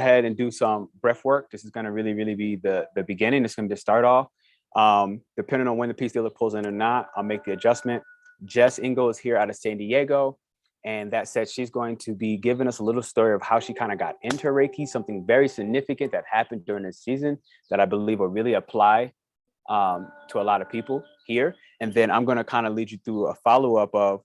ahead and do some breath work. This is going to really be the beginning. It's going to just start off. Depending on when the piece dealer pulls in or not, I'll make the adjustment. Jess Ingo is here out of San Diego. And that said, she's going to be giving us a little story of how she kind of got into Reiki, something very significant that happened during this season that I believe will really apply to a lot of people here. And then I'm going to kind of lead you through a follow-up of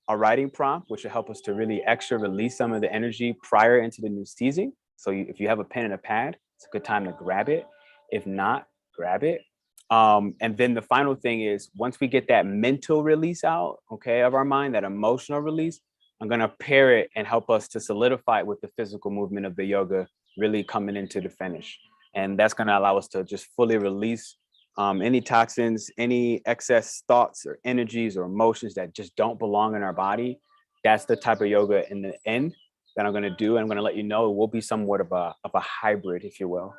a writing prompt, which will help us to really extra release some of the energy prior into the new season. So if you have a pen and a pad, it's a good time to grab it. If not, grab it. And then the final thing is, once we get that mental release out, okay, of our mind, that emotional release, I'm going to pair it and help us to solidify it with the physical movement of the yoga, really coming into the finish. And that's going to allow us to just fully release any toxins, any excess thoughts or energies or emotions that just don't belong in our body. That's the type of yoga in the end that I'm going to do. I'm going to let you know it will be somewhat of a hybrid, if you will,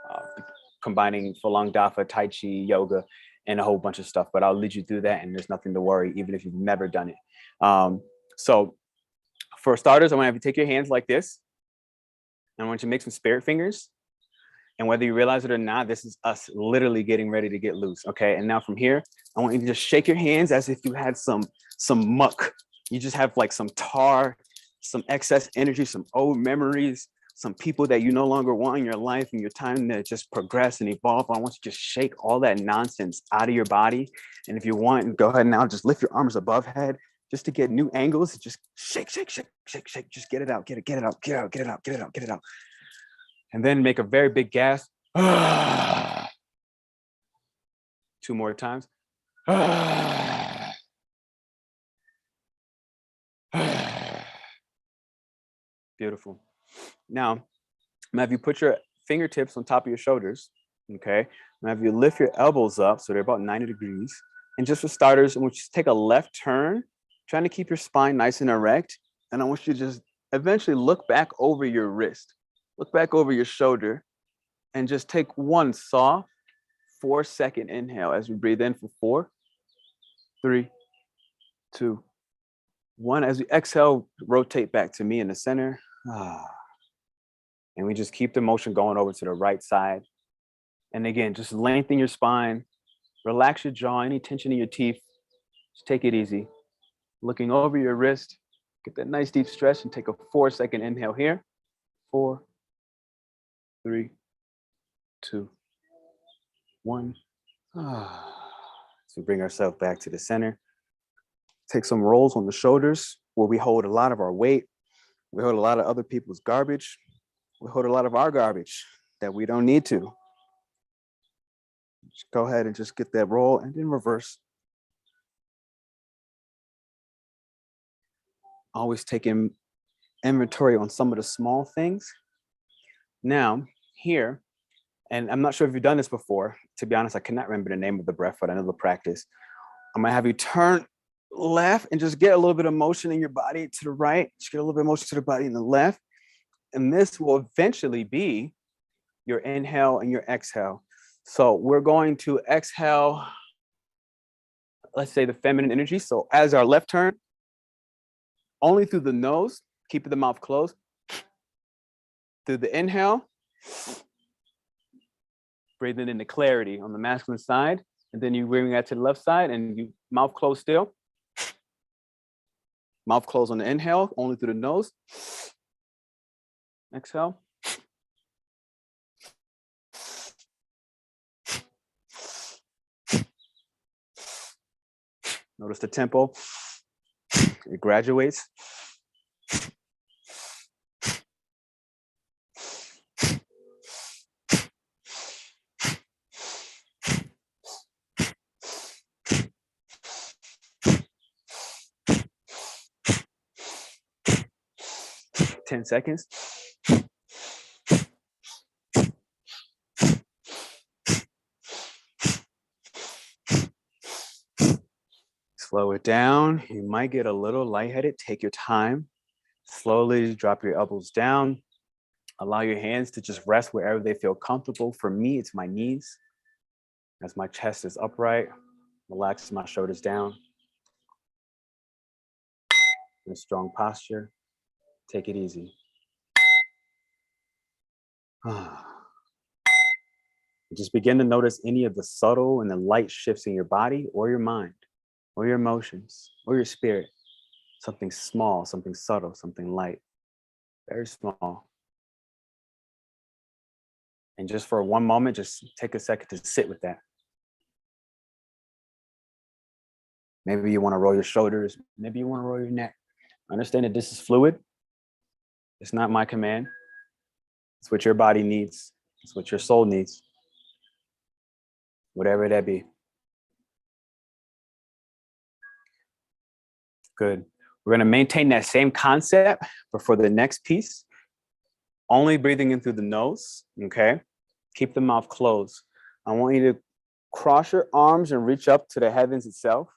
combining Falun Dafa, Tai Chi, yoga, and a whole bunch of stuff. But I'll lead you through that, and there's nothing to worry, even if you've never done it. So for starters, I want to have you take your hands like this. And I want you to make some spirit fingers. And whether you realize it or not, this is us literally getting ready to get loose. Okay. And now from here, I want you to just shake your hands as if you had some muck. You just have like some tar, some excess energy, some old memories, some people that you no longer want in your life, and your time to just progress and evolve. I want you to just shake all that nonsense out of your body. And if you want, go ahead now, just lift your arms above head just to get new angles. Just shake, shake, shake, shake, shake. Just get it out, get it out, get it out, get it out, get it out, get it out. And then make a very big gasp. 2 more times. Beautiful. Now, I'm gonna have you put your fingertips on top of your shoulders, okay? I'm gonna have you lift your elbows up so they're about 90 degrees. And just for starters, I want you to take a left turn, trying to keep your spine nice and erect. And I want you to just eventually look back over your wrist, look back over your shoulder, and just take one soft 4-second inhale as we breathe in for 4, 3, 2, 1. As we exhale, rotate back to me in the center. And we just keep the motion going over to the right side. And again, just lengthen your spine, relax your jaw, any tension in your teeth, just take it easy. Looking over your wrist, get that nice deep stretch and take a 4-second inhale here. 4, 3, 2, 1. So bring ourselves back to the center. Take some rolls on the shoulders where we hold a lot of our weight. We hold a lot of other people's garbage. We hold a lot of our garbage that we don't need to. Just go ahead and just get that roll and then reverse. Always taking inventory on some of the small things. Now, here, and I'm not sure if you've done this before. To be honest, I cannot remember the name of the breath, but I know the practice. I'm gonna have you turn left and just get a little bit of motion in your body to the right. Just get a little bit of motion to the body in the left. And this will eventually be your inhale and your exhale. So we're going to exhale, let's say the feminine energy. So as our left turn, only through the nose, keeping the mouth closed. Through the inhale, breathing into clarity on the masculine side. And then you bring that to the left side and you mouth closed still. Mouth closed on the inhale, only through the nose. Exhale. Notice the tempo. It graduates. Ten seconds. Slow it down. You might get a little lightheaded. Take your time. Slowly drop your elbows down. Allow your hands to just rest wherever they feel comfortable. For me, it's my knees. As my chest is upright, relax my shoulders down. In a strong posture. Take it easy. Just begin to notice any of the subtle and the light shifts in your body or your mind or your emotions or your spirit. Something small, something subtle, something light, very small. And just for one moment, just take a second to sit with that. Maybe you want to roll your shoulders. Maybe you want to roll your neck. Understand that this is fluid. It's not my command. It's what your body needs. It's what your soul needs. Whatever that be. Good. We're going to maintain that same concept, but for the next piece, only breathing in through the nose, okay? Keep the mouth closed. I want you to cross your arms and reach up to the heavens itself.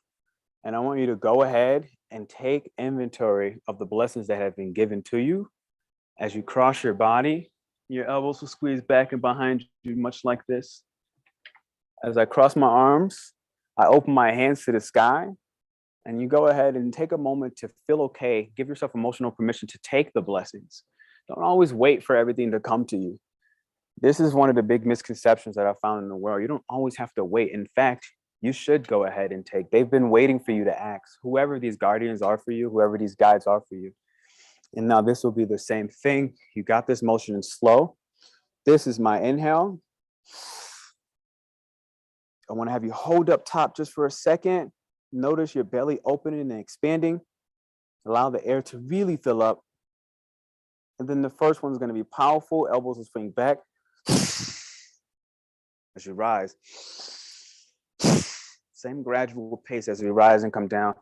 And I want you to go ahead and take inventory of the blessings that have been given to you. As you cross your body, your elbows will squeeze back and behind you, much like this. As I cross my arms, I open my hands to the sky. And you go ahead and take a moment to feel okay. Give yourself emotional permission to take the blessings. Don't always wait for everything to come to you. This is one of the big misconceptions that I found in the world. You don't always have to wait. In fact, you should go ahead and take. They've been waiting for you to ask. Whoever these guardians are for you, whoever these guides are for you. And now this will be the same thing. You got this motion in slow. This is my inhale. I want to have you hold up top just for a second. Notice your belly opening and expanding. Allow the air to really fill up. And then the first one is going to be powerful. Elbows will swing back as you rise. Same gradual pace as we rise and come down.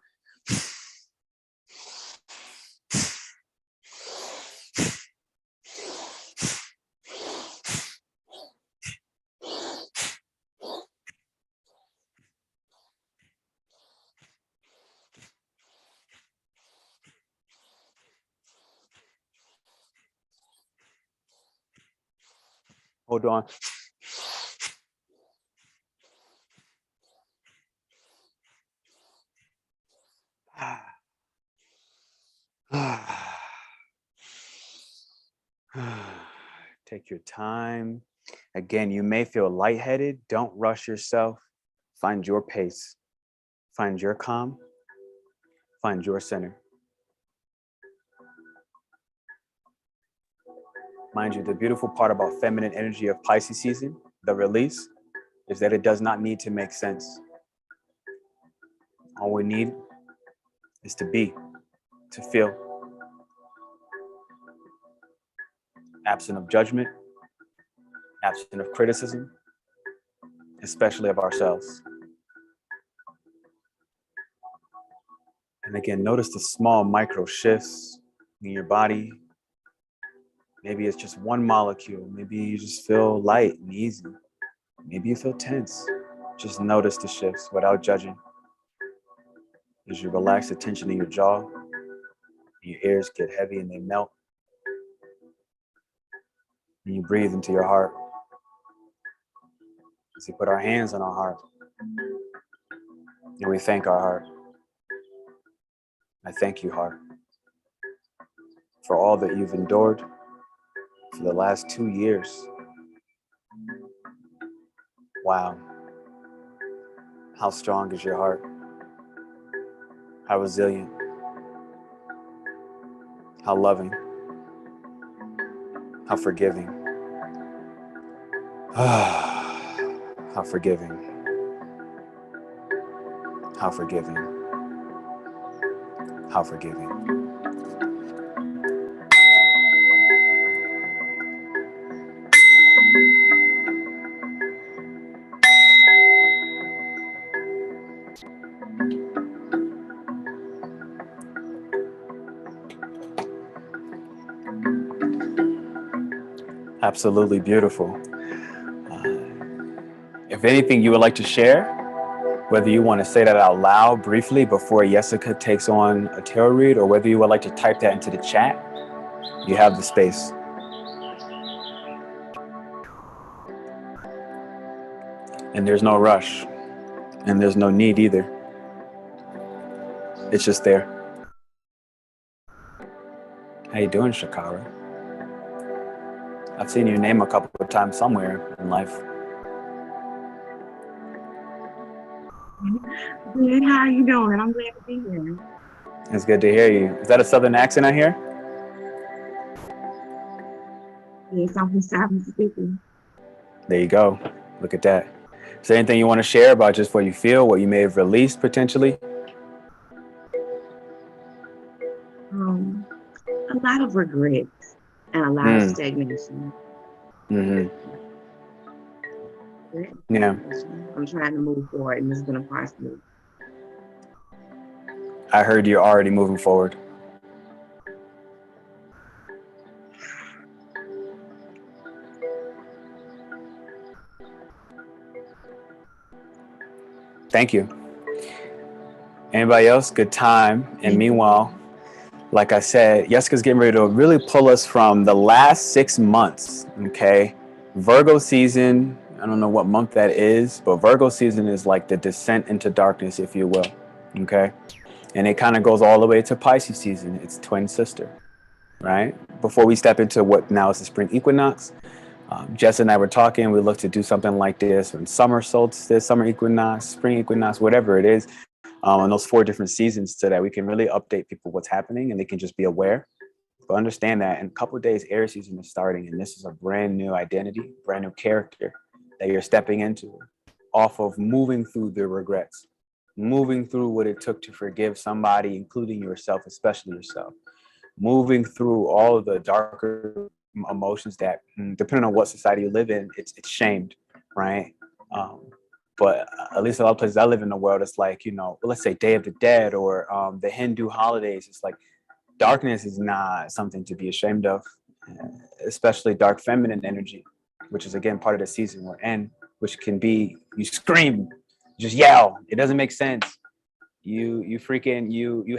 Hold on. Take your time. Again, you may feel lightheaded. Don't rush yourself. Find your pace. Find your calm. Find your center. Mind you, the beautiful part about feminine energy of Pisces season, the release, is that it does not need to make sense. All we need is to be, to feel. Absent of judgment, absent of criticism, especially of ourselves. And again, notice the small micro shifts in your body. Maybe it's just one molecule. Maybe you just feel light and easy. Maybe you feel tense. Just notice the shifts without judging. As you relax the tension in your jaw, your ears get heavy and they melt. And you breathe into your heart. As we put our hands on our heart, and we thank our heart. I thank you, heart, for all that you've endured for the last 2 years. Wow. How strong is your heart? How resilient? How loving? How forgiving? How forgiving? How forgiving? How forgiving? Absolutely beautiful. If anything you would like to share, whether you want to say that out loud briefly before Jessica takes on a tarot read, or whether you would like to type that into the chat, you have the space. And there's no rush, and there's no need either. It's just there. How you doing, Shakara? I've seen your name a couple of times somewhere in life. Good, how are you doing? I'm glad to be here. It's good to hear you. Is that a Southern accent I hear? Yes, I'm from South Mississippi. There you go. Look at that. Is there anything you want to share about just what you feel, what you may have released potentially? Um, a lot of regrets and a lot of stagnation. Mm-hmm. Yeah. I'm trying to move forward, and it's been a process. I heard you're already moving forward. Thank you. Anybody else? Good time. And meanwhile, like I said, Jessica's getting ready to really pull us from the last 6 months. Okay. Virgo season, I don't know what month that is, but Virgo season is like the descent into darkness, if you will. Okay. And it kind of goes all the way to Pisces season. It's twin sister, right? Before we step into what now is the spring equinox, Jess and I were talking. We look to do something like this when summer solstice, summer equinox, spring equinox, whatever it is, on those 4 different seasons, so that we can really update people what's happening and they can just be aware. But understand that in a couple of days, Aries season is starting, and this is a brand new identity, brand new character that you're stepping into, off of moving through the regrets, moving through what it took to forgive somebody, including yourself, especially yourself, moving through all of the darker emotions that, depending on what society you live in, it's shamed, right? But at least a lot of places I live in the world, it's like, let's say Day of the Dead or the Hindu holidays. It's like darkness is not something to be ashamed of, especially dark feminine energy, which is again part of the season we're in, which can be you scream, just yell. It doesn't make sense. You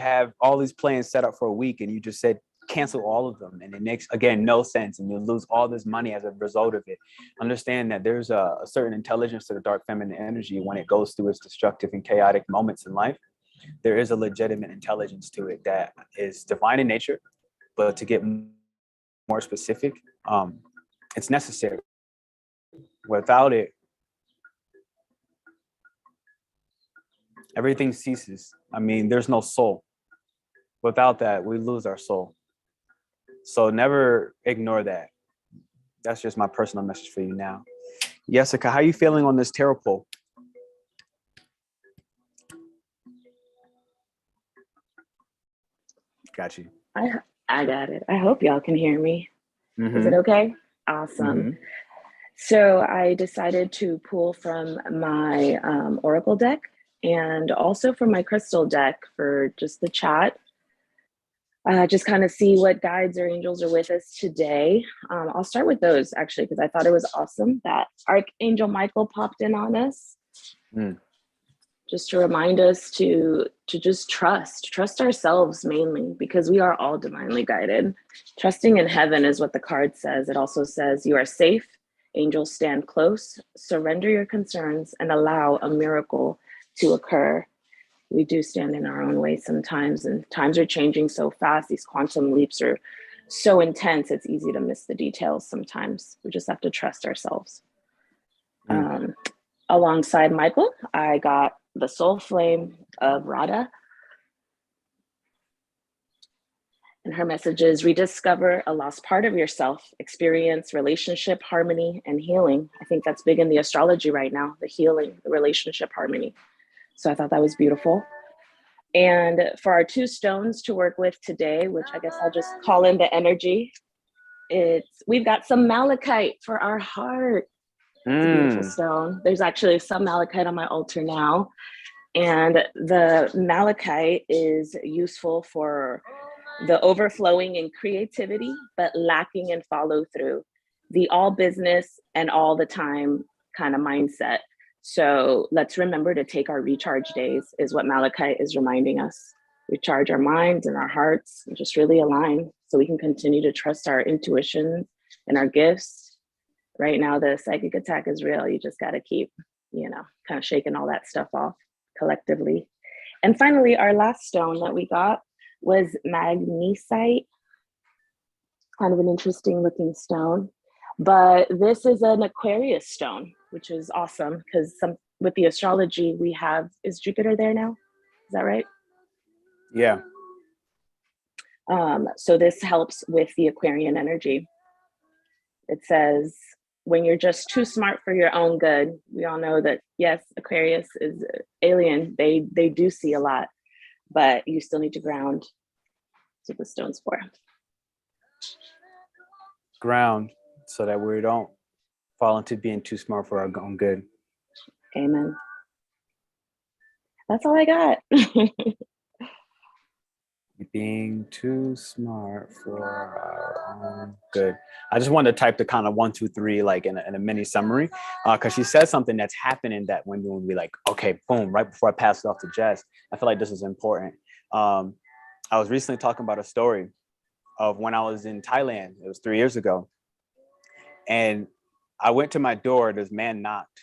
have all these plans set up for a week and you just said cancel all of them, and it makes again no sense, and you lose all this money as a result of it. Understand that there's a certain intelligence to the dark feminine energy when it goes through its destructive and chaotic moments in life. There is a legitimate intelligence to it that is divine in nature, but to get more specific, it's necessary. Without it, everything ceases. I mean, there's no soul. Without that, we lose our soul. So never ignore that. That's just my personal message for you now. Jessica, how are you feeling on this tarot pull? Got you. I got it. I hope y'all can hear me. Mm-hmm. Is it okay? Awesome. Mm-hmm. So I decided to pull from my Oracle deck and also from my crystal deck for just the chat. Just kind of see what guides or angels are with us today. I'll start with those actually, because I thought it was awesome that Archangel Michael popped in on us. Just to remind us to just trust ourselves mainly, because we are all divinely guided. Trusting in heaven is what the card says. It also says you are safe. Angels stand close. Surrender your concerns and allow a miracle to occur. We do stand in our own way sometimes, and times are changing so fast. These quantum leaps are so intense. It's easy to miss the details sometimes. We just have to trust ourselves. Alongside Michael, I got the soul flame of Radha. And her message is rediscover a lost part of yourself, experience relationship harmony and healing. I think that's big in the astrology right now, the healing, the relationship harmony. So I thought that was beautiful. And for our 2 stones to work with today, which I guess I'll just call in the energy, we've got some malachite for our heart. It's a beautiful stone. There's actually some malachite on my altar now. And the malachite is useful for the overflowing in creativity, but lacking in follow through, the all business and all the time kind of mindset. So let's remember to take our recharge days is what malachite is reminding us. Recharge our minds and our hearts and just really align so we can continue to trust our intuition and our gifts. Right now, the psychic attack is real. You just got to keep, kind of shaking all that stuff off collectively. And finally, our last stone that we got was magnesite. Kind of an interesting looking stone. But this is an Aquarius stone, which is awesome because with the astrology we have, is Jupiter there now? Is that right? Yeah. So this helps with the Aquarian energy. It says, when you're just too smart for your own good, we all know that, yes, Aquarius is alien. They do see a lot, but you still need to ground. That's what the stone's for. Ground, so that we don't fall into being too smart for our own good. Amen. That's all I got. Being too smart for our own good. I just wanted to type the kind of 1, 2, 3, like in a mini summary, because she says something that's happening that when we like, okay, boom, right before I pass it off to Jess, I feel like this is important. I was recently talking about a story of when I was in Thailand. It was 3 years ago, and I went to my door. This man knocked.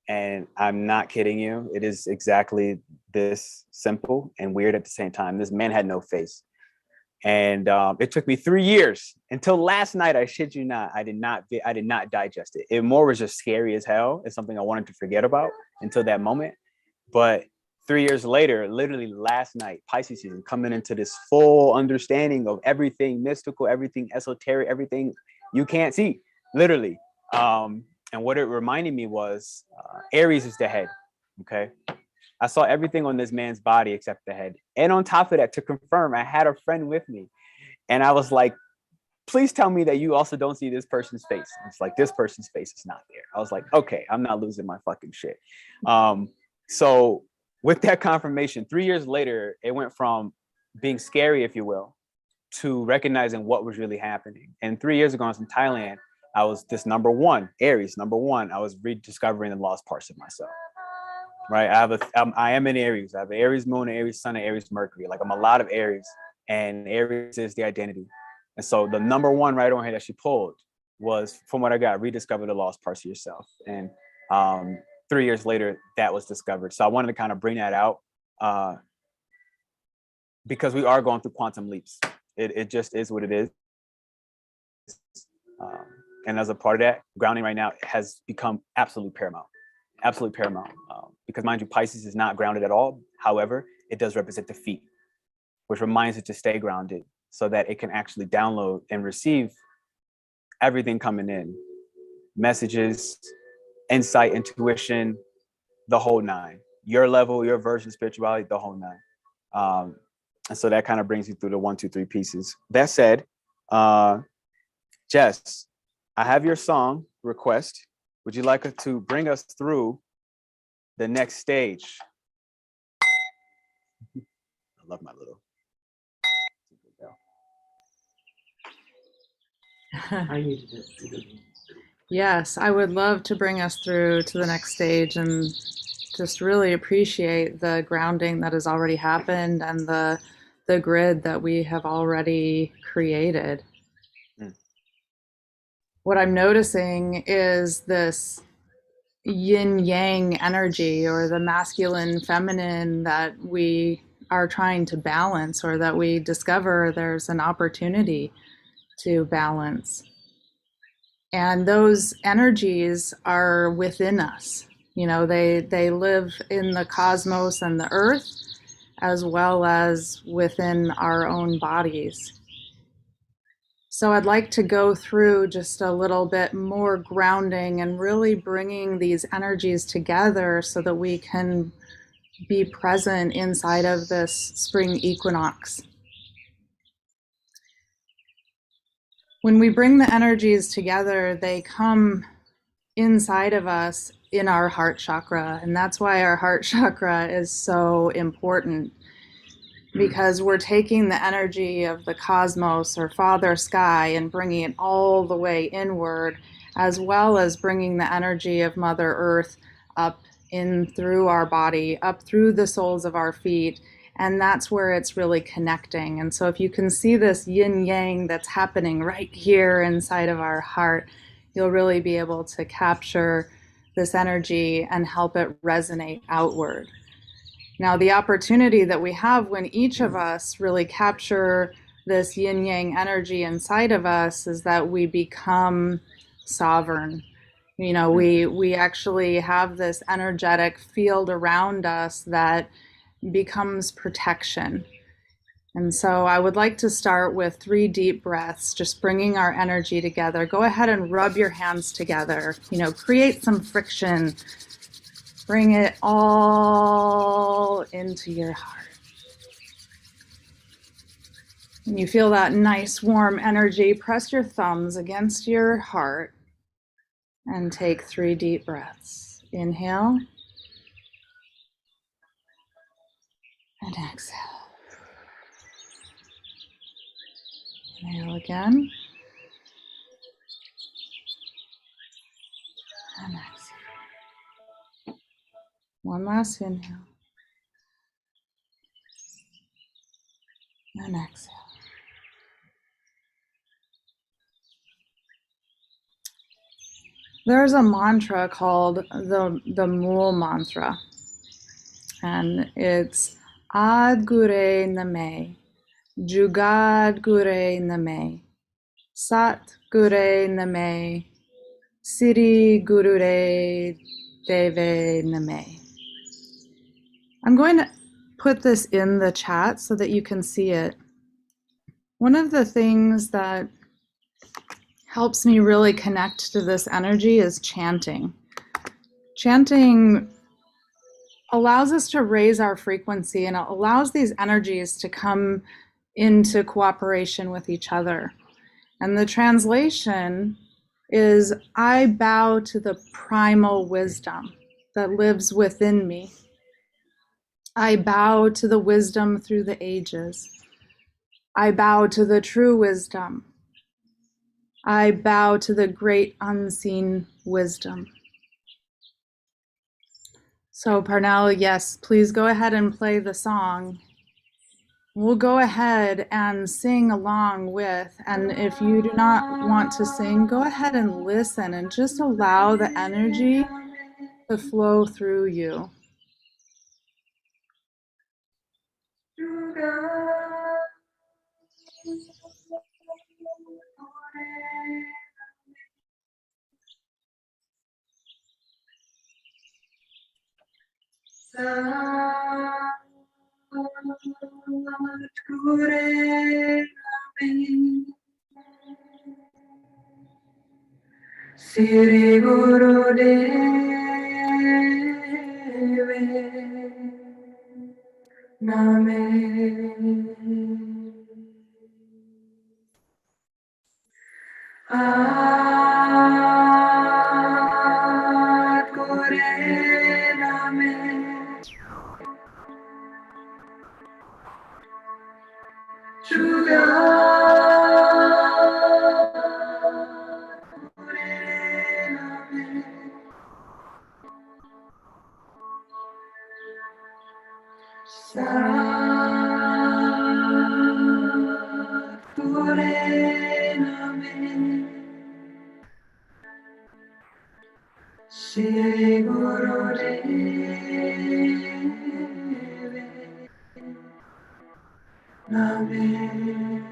And I'm not kidding you. It is exactly this simple and weird at the same time. This man had no face. And it took me 3 years until last night. I shit you not. I did not digest it. It more was just scary as hell. It's something I wanted to forget about until that moment. But 3 years later, literally last night, Pisces season, coming into this full understanding of everything mystical, everything esoteric, everything you can't see, literally. And what it reminded me was Aries is the head, okay? I saw everything on this man's body except the head. And on top of that, to confirm, I had a friend with me. And I was like, please tell me that you also don't see this person's face. It's like, this person's face is not there. I was like, okay, I'm not losing my fucking shit. So with that confirmation, 3 years later, it went from being scary, if you will, to recognizing what was really happening. And 3 years ago, I was in Thailand. I was this number one, Aries, number one. I was rediscovering the lost parts of myself, right? I am an Aries. I have an Aries moon, an Aries sun, and Aries Mercury. Like I'm a lot of Aries, and Aries is the identity. And so the number one right on here that she pulled was, from what I got, rediscover the lost parts of yourself. And 3 years later, that was discovered. So I wanted to kind of bring that out because we are going through quantum leaps. It just is what it is. And as a part of that, grounding right now has become absolutely paramount, because mind you, Pisces is not grounded at all. However, it does represent the feet, which reminds it to stay grounded so that it can actually download and receive everything coming in, messages, insight, intuition, the whole nine, your level, your version of spirituality, the whole nine. And so that kind of brings you through the 1, 2, 3 pieces. That said, Jess, I have your song request. Would you like to bring us through the next stage? I love my little. Yes, I would love to bring us through to the next stage and just really appreciate the grounding that has already happened and the grid that we have already created. What I'm noticing is this yin yang energy, or the masculine feminine, that we are trying to balance, or that we discover there's an opportunity to balance. And those energies are within us. You know, they live in the cosmos and the earth, as well as within our own bodies. So I'd like to go through just a little bit more grounding and really bringing these energies together so that we can be present inside of this spring equinox. When we bring the energies together, they come inside of us in our heart chakra. And that's why our heart chakra is so important, because we're taking the energy of the cosmos or Father Sky and bringing it all the way inward, as well as bringing the energy of Mother Earth up in through our body, up through the soles of our feet. And that's where it's really connecting. And so if you can see this yin yang that's happening right here inside of our heart, you'll really be able to capture this energy and help it resonate outward. Now, the opportunity that we have when each of us really capture this yin yang energy inside of us is that we become sovereign. You know, we actually have this energetic field around us that becomes protection. And so I would like to start with 3 deep breaths, just bringing our energy together. Go ahead and rub your hands together, you know, create some friction. Bring it all into your heart. And you feel that nice warm energy. Press your thumbs against your heart and take 3 deep breaths. Inhale and exhale. Inhale again and exhale. One last inhale and exhale. There's a mantra called the Mool mantra, and it's Ad Gure Name, Jugad Gure Name, Sat Gure Name, Siri Gurure Deve Name. I'm going to put this in the chat so that you can see it. One of the things that helps me really connect to this energy is chanting. Chanting allows us to raise our frequency, and it allows these energies to come into cooperation with each other. And the translation is, I bow to the primal wisdom that lives within me. I bow to the wisdom through the ages. I bow to the true wisdom. I bow to the great unseen wisdom. So Pernell, yes, please go ahead and play the song. We'll go ahead and sing along with, and if you do not want to sing, go ahead and listen and just allow the energy to flow through you. Siri Guru Name Ad Gure Name Suga Shri Guru Name Ad Gure Name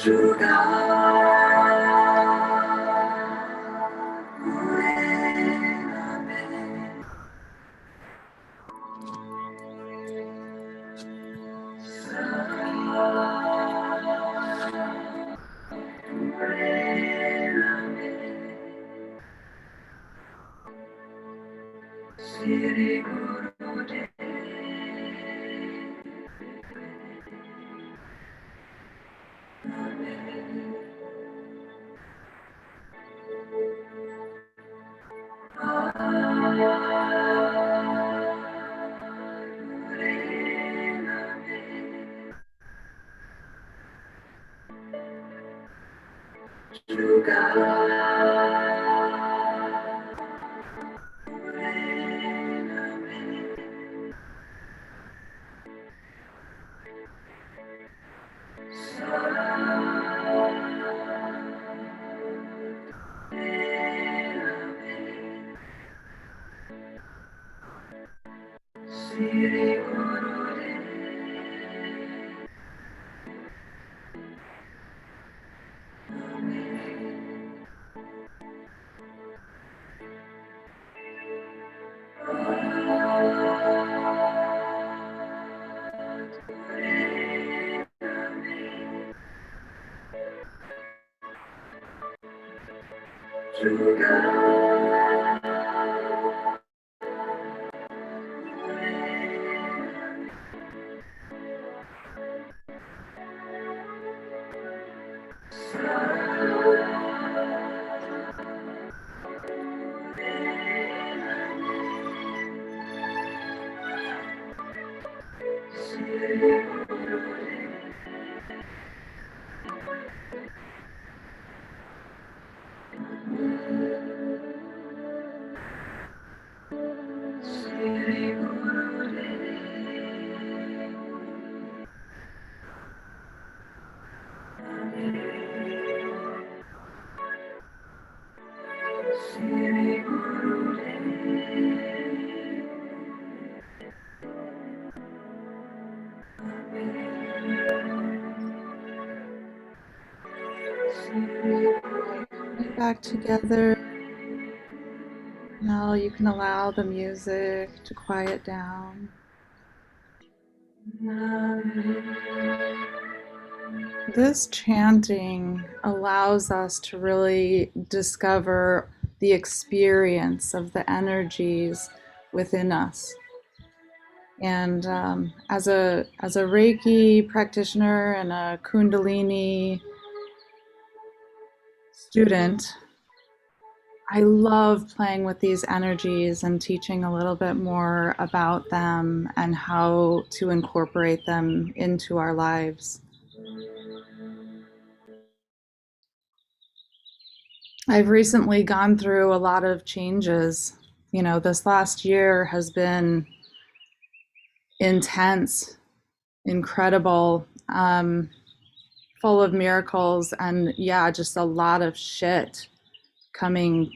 Suga Siri Guru De Back together. Now you can allow the music to quiet down. This chanting allows us to really discover the experience of the energies within us. And as a Reiki practitioner and a Kundalini student, I love playing with these energies and teaching a little bit more about them and how to incorporate them into our lives. I've recently gone through a lot of changes. You know, this last year has been intense, incredible, full of miracles, and yeah, just a lot of shit coming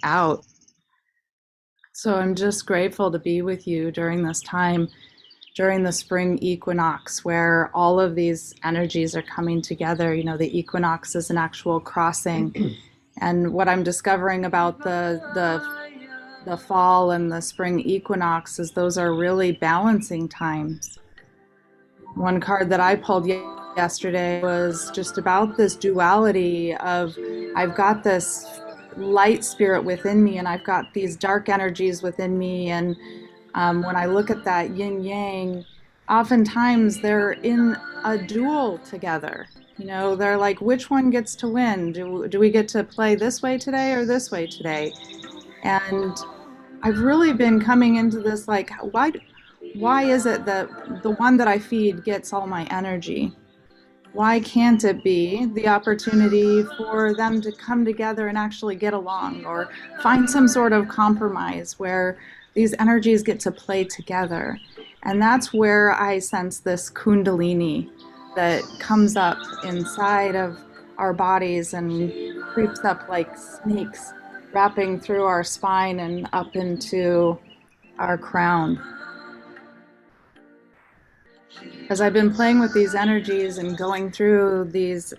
out. So I'm just grateful to be with you during this time, during the spring equinox, where all of these energies are coming together. You know, the equinox is an actual crossing. And what I'm discovering about the fall and the spring equinox is those are really balancing times. One card that I pulled yesterday was just about this duality of I've got this light spirit within me and I've got these dark energies within me, and when I look at that yin yang, oftentimes they're in a duel together. You know, they're like, which one gets to win? Do we get to play this way today or this way today? And I've really been coming into this like, why is it that the one that I feed gets all my energy? Why can't it be the opportunity for them to come together and actually get along or find some sort of compromise where these energies get to play together? And that's where I sense this Kundalini that comes up inside of our bodies and creeps up like snakes, wrapping through our spine and up into our crown. As I've been playing with these energies and going through these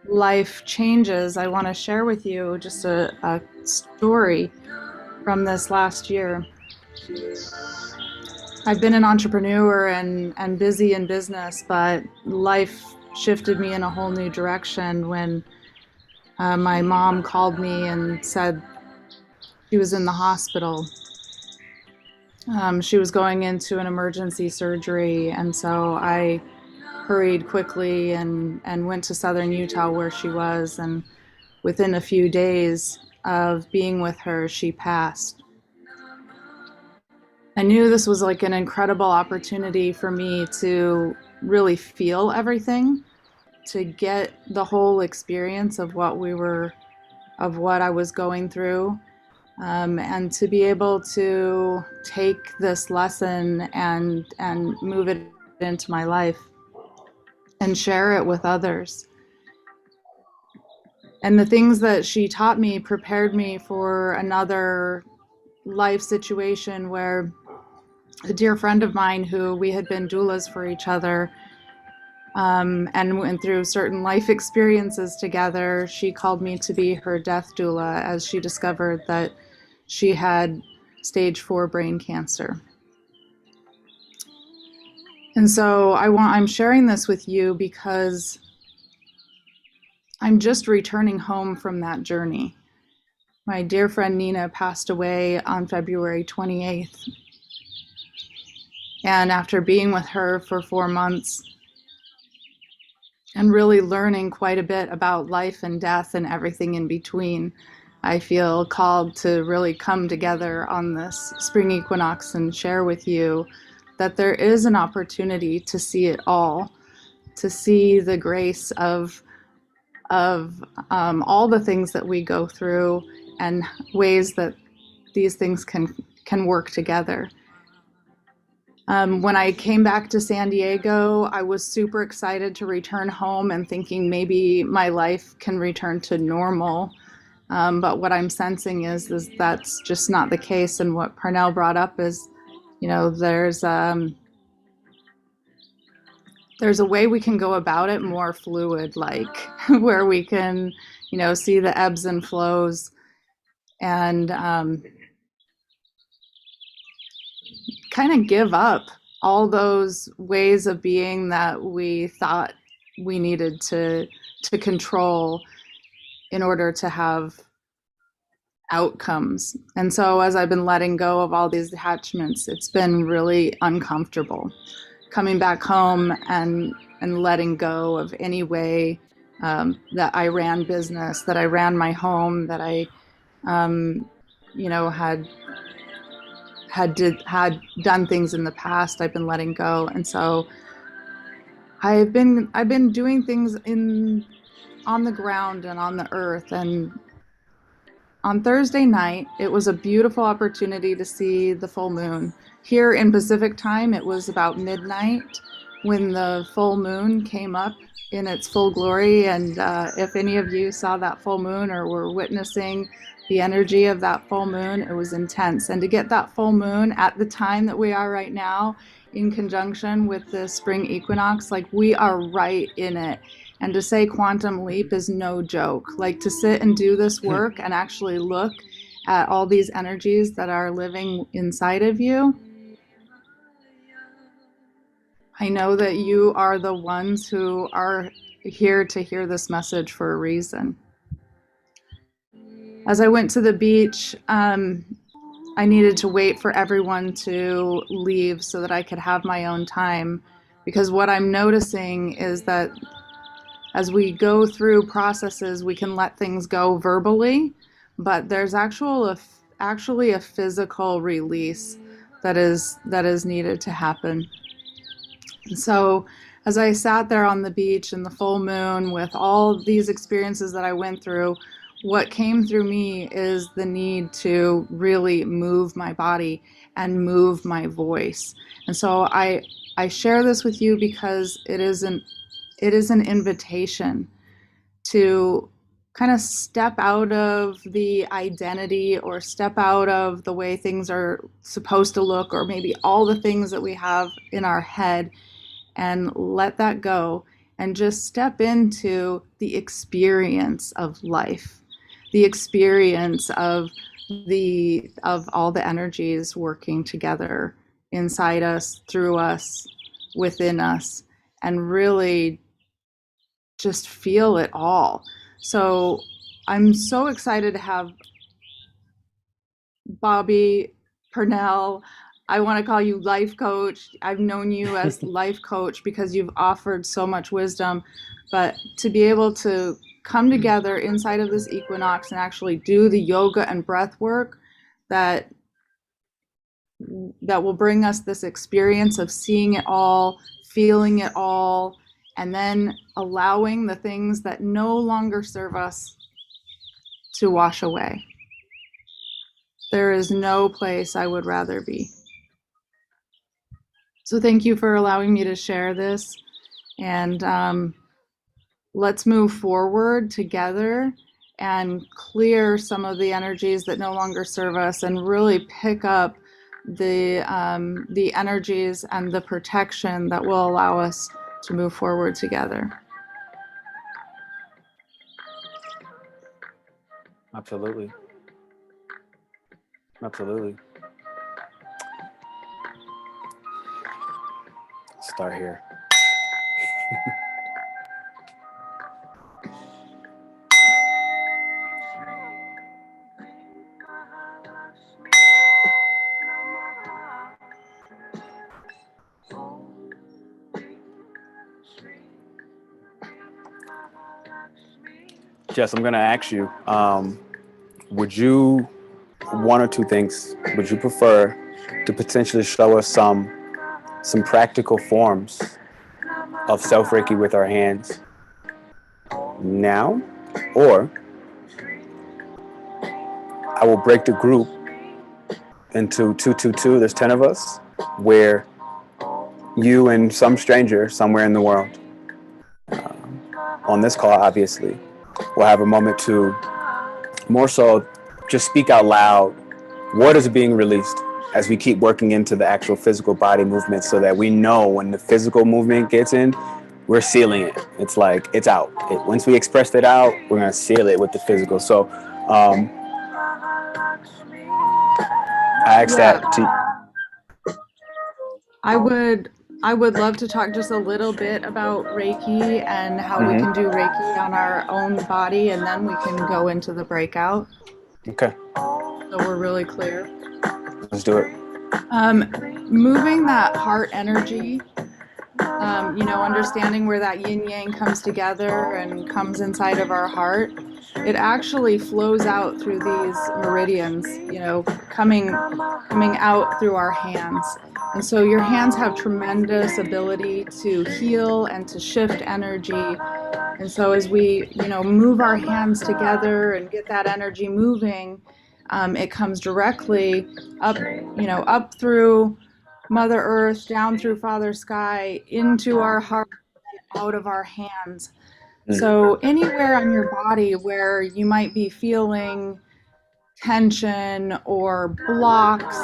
life changes, I want to share with you just a story from this last year. I've been an entrepreneur and busy in business, but life shifted me in a whole new direction when my mom called me and said she was in the hospital. She was going into an emergency surgery, and so I hurried quickly and went to southern Utah where she was, and within a few days of being with her, she passed. I knew this was like an incredible opportunity for me to really feel everything, to get the whole experience of what I was going through, and to be able to take this lesson and move it into my life and share it with others. And the things that she taught me prepared me for another life situation where a dear friend of mine, who we had been doulas for each other, and went through certain life experiences together, she called me to be her death doula as she discovered that she had stage 4 brain cancer. And so I'm sharing this with you because I'm just returning home from that journey. My dear friend Nina passed away on February 28th. And after being with her for 4 months and really learning quite a bit about life and death and everything in between, I feel called to really come together on this spring equinox and share with you that there is an opportunity to see it all, to see the grace of all the things that we go through and ways that these things can work together. When I came back to San Diego, I was super excited to return home and thinking maybe my life can return to normal. But what I'm sensing is that's just not the case. And what Pernell brought up is, there's a way we can go about it more fluid, like where we can, see the ebbs and flows and kind of give up all those ways of being that we thought we needed to control in order to have outcomes. And so as I've been letting go of all these attachments, it's been really uncomfortable coming back home and letting go of any way that I ran business, that I ran my home, that I had done things in the past. I've been letting go. And so I've been doing things on the ground and on the earth. And on Thursday night, it was a beautiful opportunity to see the full moon. Here in Pacific time, it was about midnight when the full moon came up in its full glory. And if any of you saw that full moon or were witnessing the energy of that full moon, it was intense. And to get that full moon at the time that we are right now, in conjunction with the spring equinox, like we are right in it. And to say quantum leap is no joke. Like to sit and do this work and actually look at all these energies that are living inside of you. I know that you are the ones who are here to hear this message for a reason. As I went to the beach, I needed to wait for everyone to leave so that I could have my own time. Because what I'm noticing is that as we go through processes, we can let things go verbally, but there's actually a physical release that is needed to happen. So as I sat there on the beach in the full moon with all these experiences that I went through, what came through me is the need to really move my body and move my voice. And so I share this with you because it is an invitation to kind of step out of the identity or step out of the way things are supposed to look, or maybe all the things that we have in our head, and let that go and just step into the experience of life, the experience of all the energies working together inside us, through us, within us, and really just feel it all. So I'm so excited to have Bobby, Pernell. I want to call you life coach. I've known you as life coach because you've offered so much wisdom, but to be able to come together inside of this equinox and actually do the yoga and breath work that will bring us this experience of seeing it all, feeling it all, and then allowing the things that no longer serve us to wash away. There is no place I would rather be. So thank you for allowing me to share this, and let's move forward together and clear some of the energies that no longer serve us and really pick up the energies and the protection that will allow us to move forward together. Absolutely. Absolutely. Start here. Jess, I'm going to ask you, would you, one or two things, would you prefer to potentially show us some practical forms of self-Reiki with our hands now? Or I will break the group into 222, there's 10 of us, where you and some stranger somewhere in the world, on this call obviously, will have a moment to more so just speak out loud what is being released as we keep working into the actual physical body movement, so that we know when the physical movement gets in, we're sealing it. It's like, it's out. Once we expressed it out, we're going to seal it with the physical. So I asked that to... I would love to talk just a little bit about Reiki and how we can do Reiki on our own body, and then we can go into the breakout. Okay. So we're really clear. Let's do it. Moving that heart energy, understanding where that yin yang comes together and comes inside of our heart, it actually flows out through these meridians, coming out through our hands. And so your hands have tremendous ability to heal and to shift energy. And so as we, move our hands together and get that energy moving, it comes directly up, up through Mother Earth, down through Father Sky, into our heart, and out of our hands. So anywhere on your body where you might be feeling tension or blocks,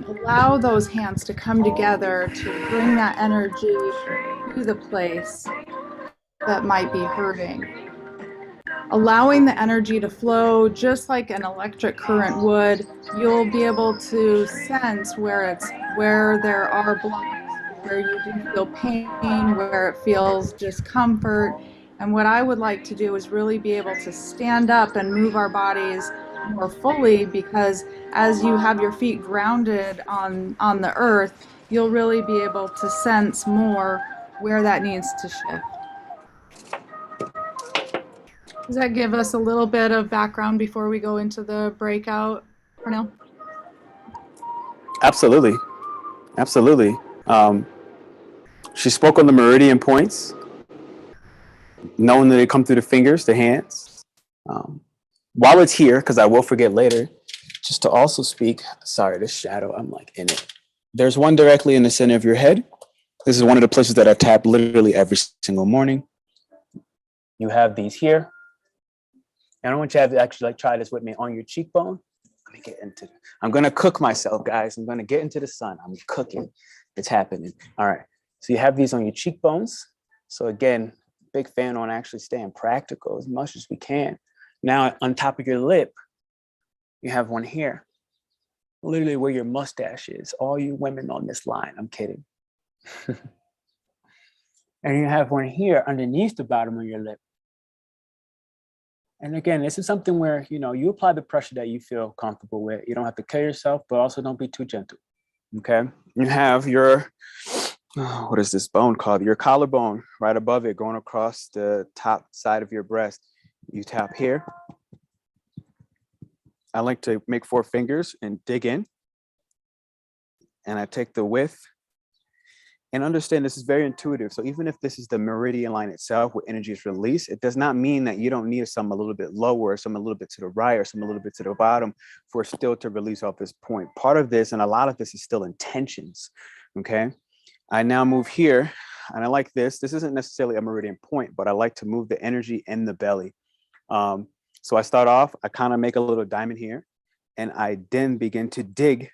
allow those hands to come together to bring that energy to the place that might be hurting. Allowing the energy to flow just like an electric current would, you'll be able to sense where there are blocks, where you do feel pain, where it feels discomfort. And what I would like to do is really be able to stand up and move our bodies more fully, because as you have your feet grounded on the earth, you'll really be able to sense more where that needs to shift. Does that give us a little bit of background before we go into the breakout, Pernell? Absolutely. Absolutely. She spoke on the meridian points, knowing that they come through the fingers, the hands. While it's here, because I will forget later, just to also speak, sorry, this shadow, I'm like in it. There's one directly in the center of your head. This is one of the places that I tap literally every single morning. You have these here. And I want you to actually try this with me on your cheekbone. Let me get into it. I'm going to cook myself, guys. I'm going to get into the sun. I'm cooking. It's happening. All right. So you have these on your cheekbones. So again, big fan on actually staying practical as much as we can. Now on top of your lip, you have one here. Literally where your mustache is. All you women on this line. I'm kidding. And you have one here underneath the bottom of your lip. And again, this is something where, you apply the pressure that you feel comfortable with. You don't have to kill yourself, but also don't be too gentle. Okay. You have your, what is this bone called? Your collarbone right above it, going across the top side of your breast. You tap here. I like to make 4 fingers and dig in. And I take the width. And understand this is very intuitive. So even if this is the meridian line itself where energy is released, it does not mean that you don't need some a little bit lower, some a little bit to the right, or some a little bit to the bottom for still to release off this point. Part of this, and a lot of this is still intentions, okay? I now move here, and I like this. This isn't necessarily a meridian point, but I like to move the energy in the belly. So I start off, I kind of make a little diamond here, and I then begin to dig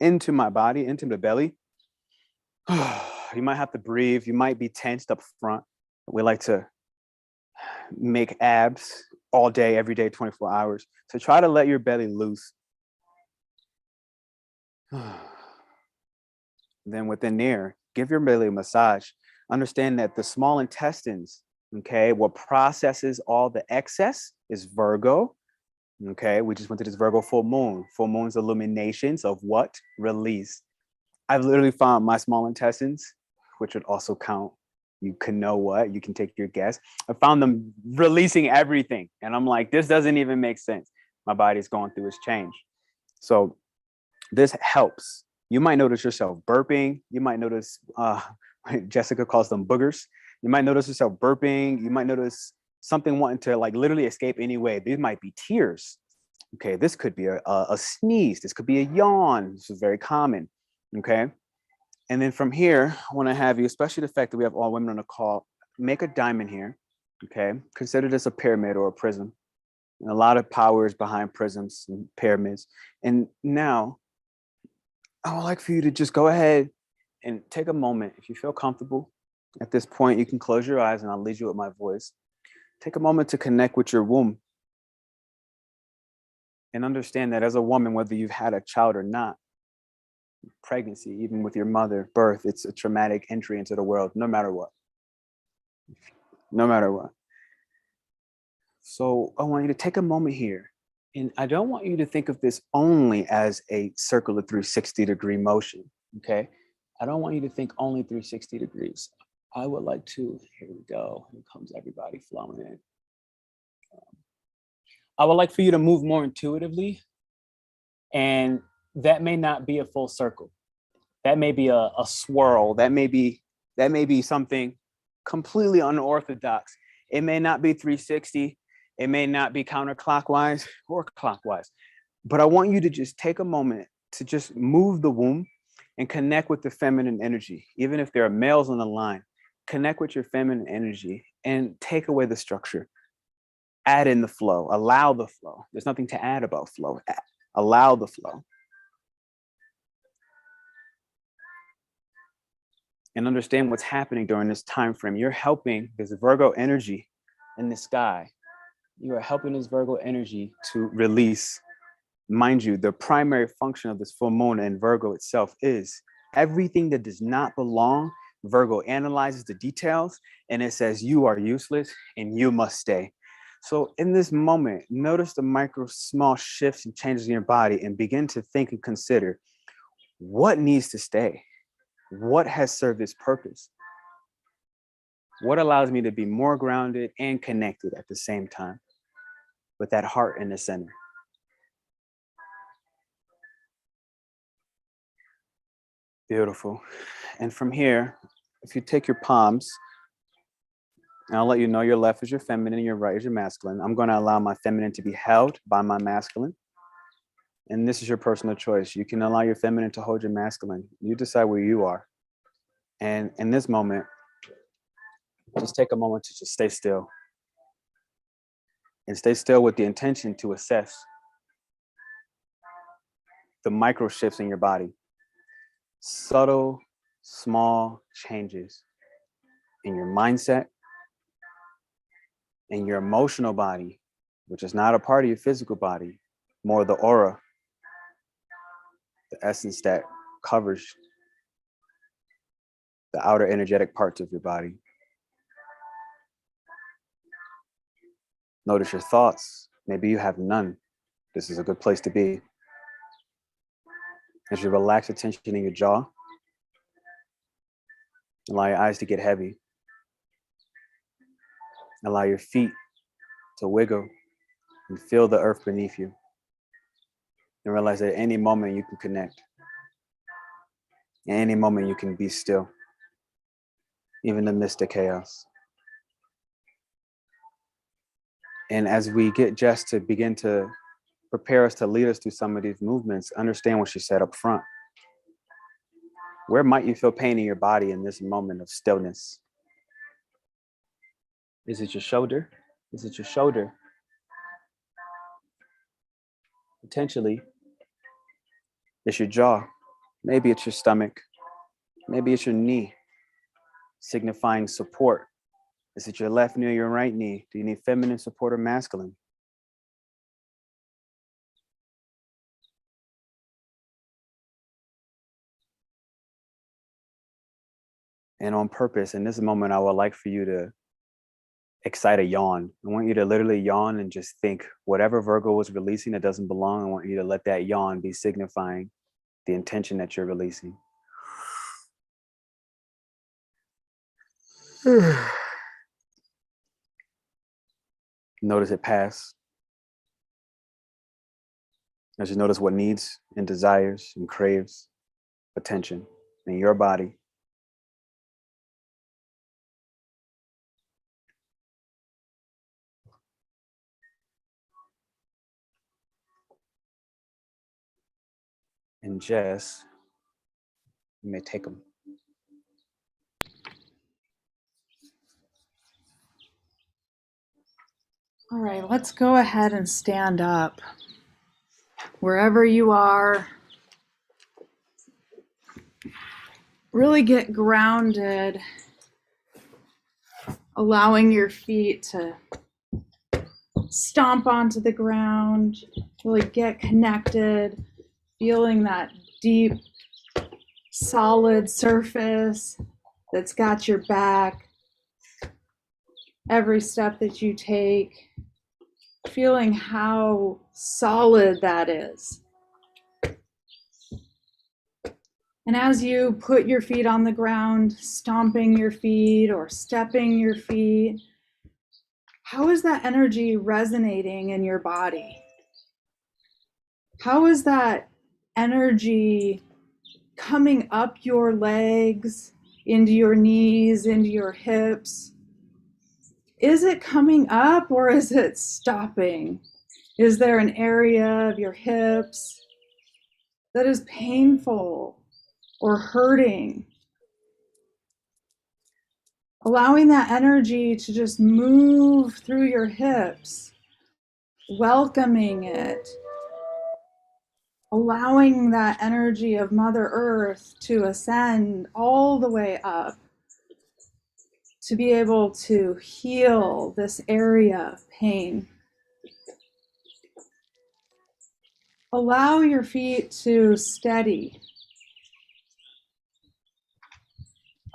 into my body, into the belly. You might have to breathe. You might be tensed up front. We like to make abs all day, every day, 24 hours. So try to let your belly loose. Then within there, give your belly a massage. Understand that the small intestines, okay, what processes all the excess is Virgo. Okay, we just went to this Virgo full moon. Full moon's illuminations of what? Release. I've literally found my small intestines, which would also count. You can know what, you can take your guess. I found them releasing everything. And I'm like, this doesn't even make sense. My body's going through its change. So this helps. You might notice yourself burping. You might notice, Jessica calls them boogers. You might notice yourself burping. You might notice something wanting to like literally escape anyway. These might be tears. Okay, this could be a sneeze. This could be a yawn. This is very common. Okay. And then from here, I want to have you, especially the fact that we have all women on the call, make a diamond here. Okay. Consider this a pyramid or a prism. And a lot of power is behind prisms and pyramids. And now I would like for you to just go ahead and take a moment. If you feel comfortable at this point, you can close your eyes and I'll lead you with my voice. Take a moment to connect with your womb and understand that as a woman, whether you've had a child or not, pregnancy, even with your mother, birth, it's a traumatic entry into the world, no matter what. No matter what. So I want you to take a moment here. And I don't want you to think of this only as a circular 360-degree motion, okay? I don't want you to think only 360 degrees. I would like to, here we go. Here comes everybody flowing in. I would like for you to move more intuitively. And that may not be a full circle. That may be a swirl. That may be something completely unorthodox. It may not be 360. It may not be counterclockwise or clockwise. But I want you to just take a moment to just move the womb and connect with the feminine energy. Even if there are males on the line, connect with your feminine energy and take away the structure. Add in the flow. Allow the flow. There's nothing to add about flow. Allow the flow. And understand what's happening during this time frame. You're helping this Virgo energy in the sky. You are helping this Virgo energy to release. Mind you, the primary function of this full moon and Virgo itself is everything that does not belong. Virgo analyzes the details and it says you are useless and you must stay. So in this moment, notice the small shifts and changes in your body and begin to think and consider what needs to stay. What has served its purpose? What allows me to be more grounded and connected at the same time with that heart in the center? Beautiful. And from here, if you take your palms, and I'll let you know your left is your feminine and your right is your masculine. I'm going to allow my feminine to be held by my masculine. And this is your personal choice. You can allow your feminine to hold your masculine. You decide where you are. And in this moment, just take a moment to just stay still. And stay still with the intention to assess the micro shifts in your body. Subtle, small changes in your mindset, in your emotional body, which is not a part of your physical body, more the aura, the essence that covers the outer energetic parts of your body. Notice your thoughts. Maybe you have none. This is a good place to be. As you relax the tension in your jaw, allow your eyes to get heavy. Allow your feet to wiggle and feel the earth beneath you. And realize that at any moment you can connect. At any moment you can be still, even in the midst of chaos. And as we get Jess to begin to prepare us to lead us through some of these movements, understand what she said up front. Where might you feel pain in your body in this moment of stillness? Is it your shoulder? Is it your shoulder? Potentially, it's your jaw. Maybe it's your stomach. Maybe it's your knee, signifying support. Is it your left knee or your right knee? Do you need feminine support or masculine? And on purpose, in this moment, I would like for you to excite a yawn. I want you to literally yawn and just think whatever Virgo was releasing that doesn't belong, I want you to let that yawn be signifying the intention that you're releasing. Notice it pass. As you notice what needs and desires and craves attention in your body. And Jess, you may take them. All right, let's go ahead and stand up. Wherever you are, really get grounded, allowing your feet to stomp onto the ground, really get connected, feeling that deep, solid surface that's got your back. Every step that you take, feeling how solid that is. And as you put your feet on the ground, stomping your feet or stepping your feet, how is that energy resonating in your body? How is that energy coming up your legs, into your knees, into your hips? Is it coming up or is it stopping? Is there an area of your hips that is painful or hurting? Allowing that energy to just move through your hips, welcoming it, allowing that energy of Mother Earth to ascend all the way up, to be able to heal this area of pain. Allow your feet to steady.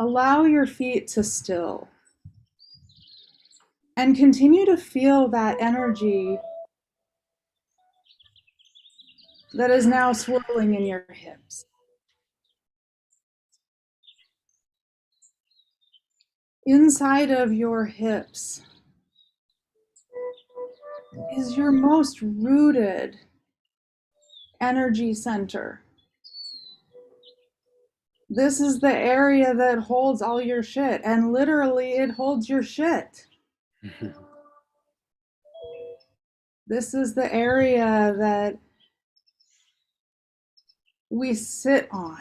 Allow your feet to still. And continue to feel that energy that is now swirling in your hips. Inside of your hips is your most rooted energy center. This is the area that holds all your shit, and literally it holds your shit. This is the area that we sit on.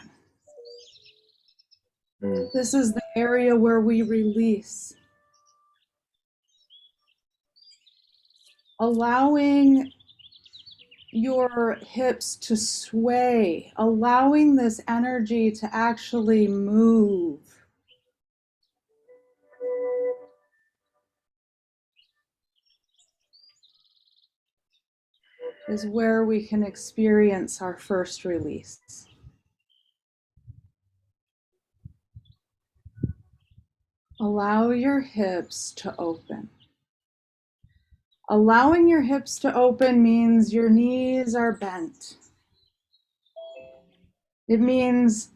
This is the area where we release. Allowing your hips to sway, allowing this energy to actually move. Is where we can experience our first release. Allow your hips to open. Allowing your hips to open means your knees are bent. It means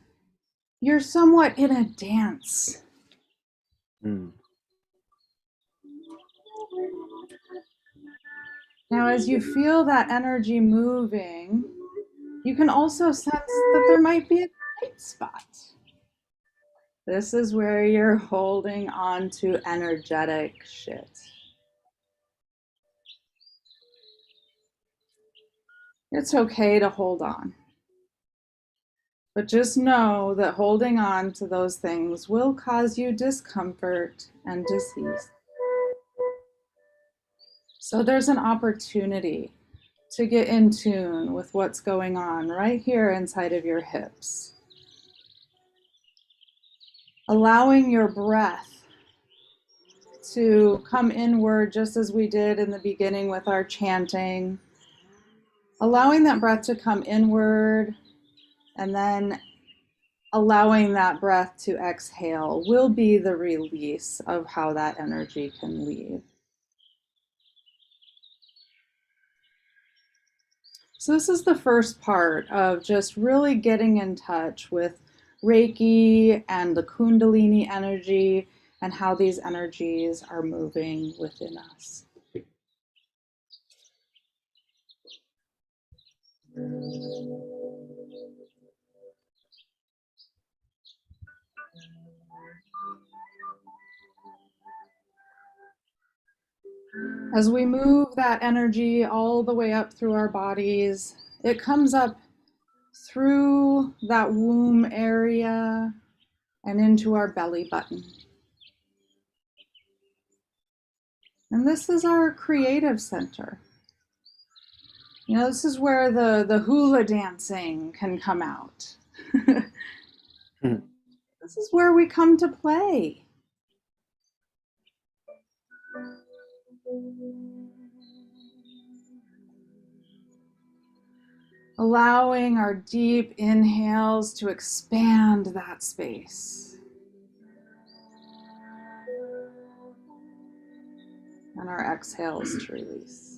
you're somewhat in a dance. Mm. Now, as you feel that energy moving, you can also sense that there might be a tight spot. This is where you're holding on to energetic shit. It's okay to hold on. But just know that holding on to those things will cause you discomfort and disease. So there's an opportunity to get in tune with what's going on right here inside of your hips. Allowing your breath to come inward just as we did in the beginning with our chanting. Allowing that breath to come inward and then allowing that breath to exhale will be the release of how that energy can leave. So this is the first part of just really getting in touch with Reiki and the Kundalini energy and how these energies are moving within us. As we move that energy all the way up through our bodies, it comes up through that womb area and into our belly button. And this is our creative center. You know, this is where the hula dancing can come out. This is where we come to play. Allowing our deep inhales to expand that space. And our exhales to release.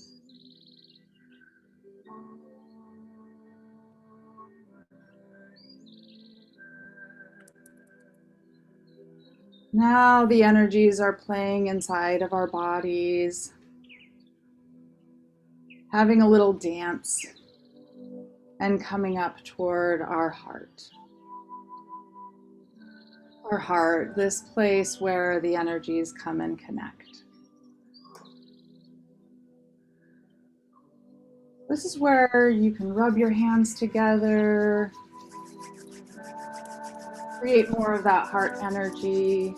Now the energies are playing inside of our bodies, having a little dance and coming up toward our heart. Our heart, this place where the energies come and connect. This is where you can rub your hands together, create more of that heart energy.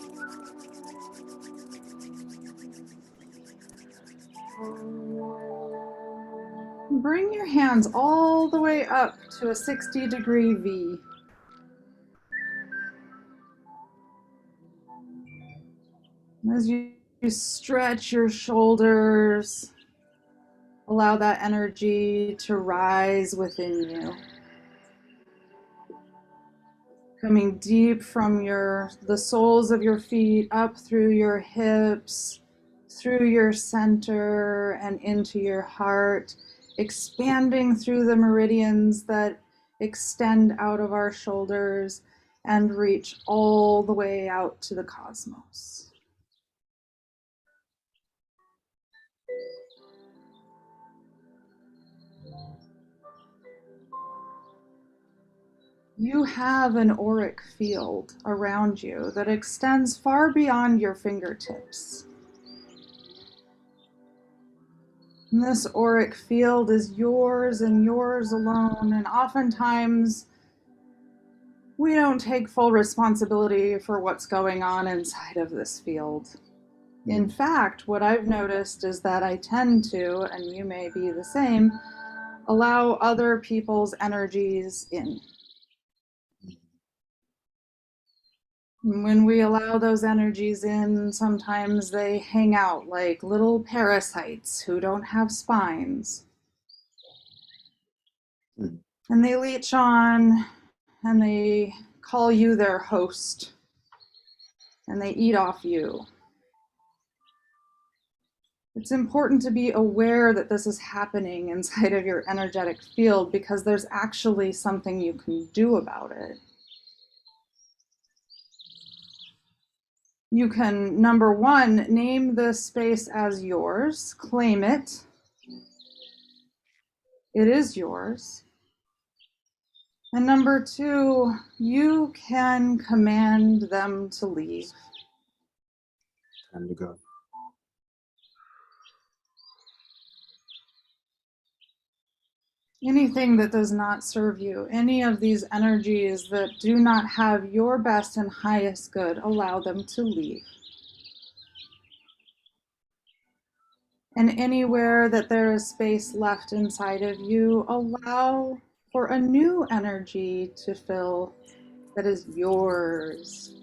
Bring your hands all the way up to a 60-degree V. As you stretch your shoulders, allow that energy to rise within you. Coming deep from the soles of your feet, up through your hips, through your center, and into your heart, expanding through the meridians that extend out of our shoulders and reach all the way out to the cosmos. You have an auric field around you that extends far beyond your fingertips. And this auric field is yours and yours alone, and oftentimes we don't take full responsibility for what's going on inside of this field. In fact, what I've noticed is that I tend to, and you may be the same, allow other people's energies in. When we allow those energies in, sometimes they hang out like little parasites who don't have spines. And they leech on and they call you their host and they eat off you. It's important to be aware that this is happening inside of your energetic field because there's actually something you can do about it. You can, number one, name this space as yours, claim it. It is yours. And number two, you can command them to leave. Time to go. Anything that does not serve you, any of these energies that do not have your best and highest good, allow them to leave. And anywhere that there is space left inside of you, allow for a new energy to fill that is yours,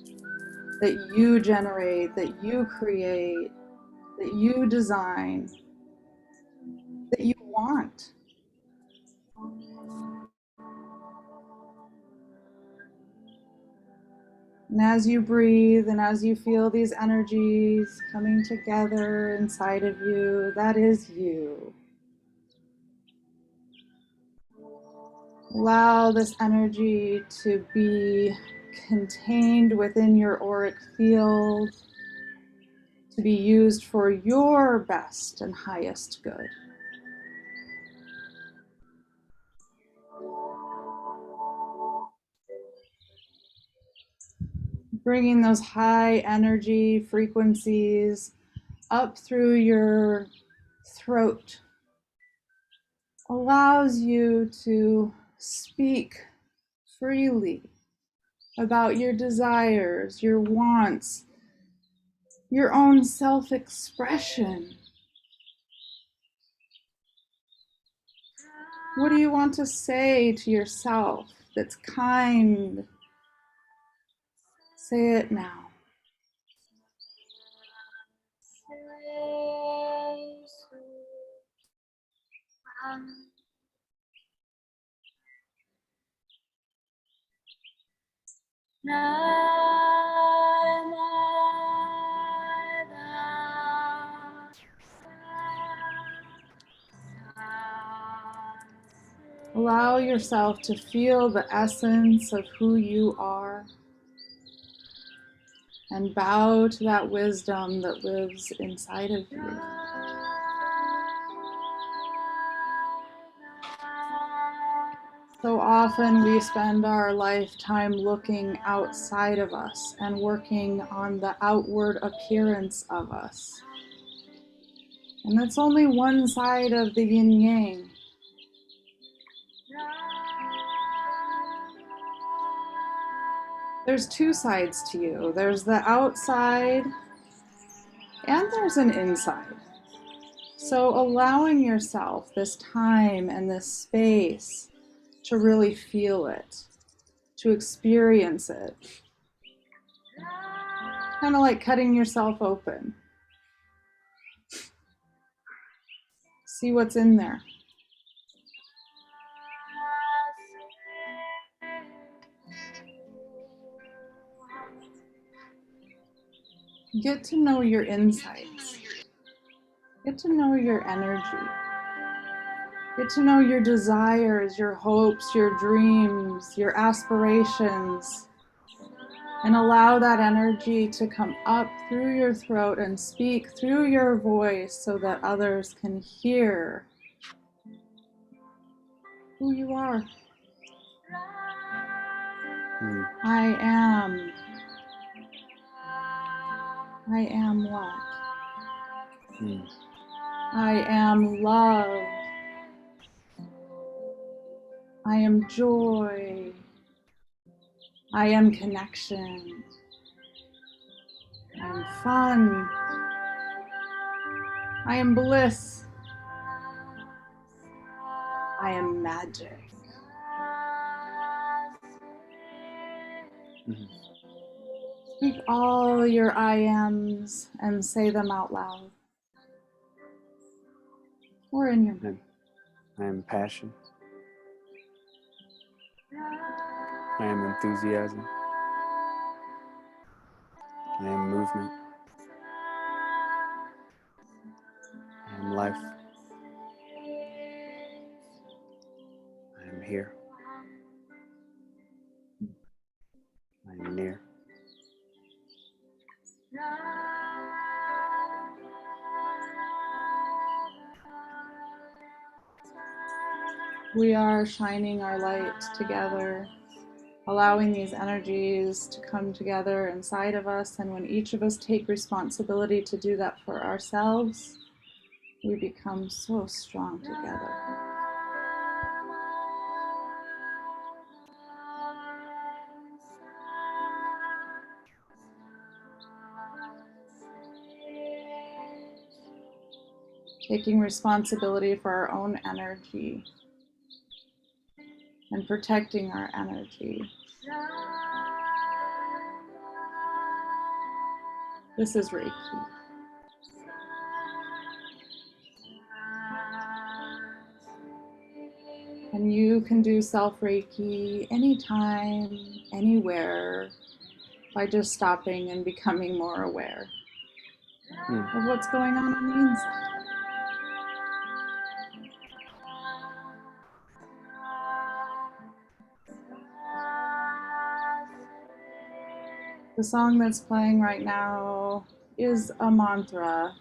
that you generate, that you create, that you design, that you want. And as you breathe and as you feel these energies coming together inside of you, that is you. Allow this energy to be contained within your auric field, to be used for your best and highest good. Bringing those high energy frequencies up through your throat allows you to speak freely about your desires, your wants, your own self-expression. What do you want to say to yourself that's kind? Say it now. Allow yourself to feel the essence of who you are and bow to that wisdom that lives inside of you. So often we spend our lifetime looking outside of us and working on the outward appearance of us. And that's only one side of the yin yang. There's two sides to you. There's the outside and there's an inside. So allowing yourself this time and this space to really feel it, to experience it. Kind of like cutting yourself open. See what's in there. Get to know your insights. Get to know your energy. Get to know your desires, your hopes, your dreams, your aspirations. And allow that energy to come up through your throat and speak through your voice so that others can hear who you are. I am. I am what? I am love. I am joy. I am connection. I am fun. I am bliss. I am magic. Speak all your I ams and say them out loud. Or in your mind. I am passion. I am enthusiasm. I am movement. life. I am here. I am near. We are shining our light together, allowing these energies to come together inside of us. And when each of us take responsibility to do that for ourselves, we become so strong together. Taking responsibility for our own energy and protecting our energy. This is Reiki. And you can do self-Reiki anytime, anywhere, by just stopping and becoming more aware of what's going on the inside. The song that's playing right now is a mantra,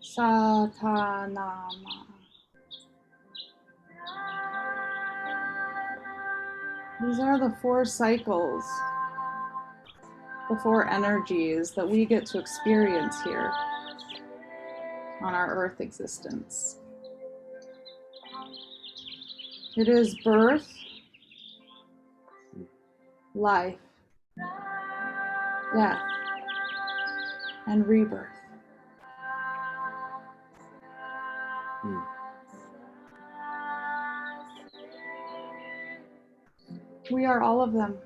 Satanama. These are the 4 cycles, the 4 energies that we get to experience here on our earth existence. It is birth, life, death, and rebirth. We are all of them.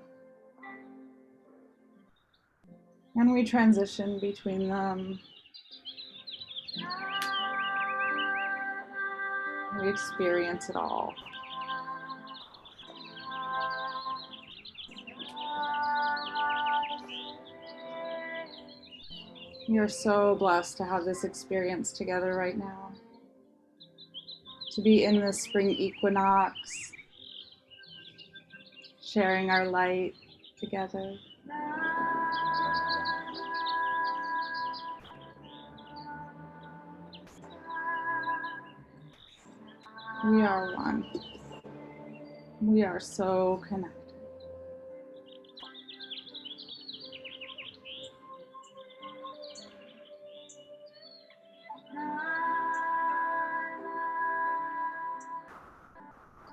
And we transition between them. We experience it all. We are so blessed to have this experience together right now. To be in this spring equinox, sharing our light together. We are one. We are so connected.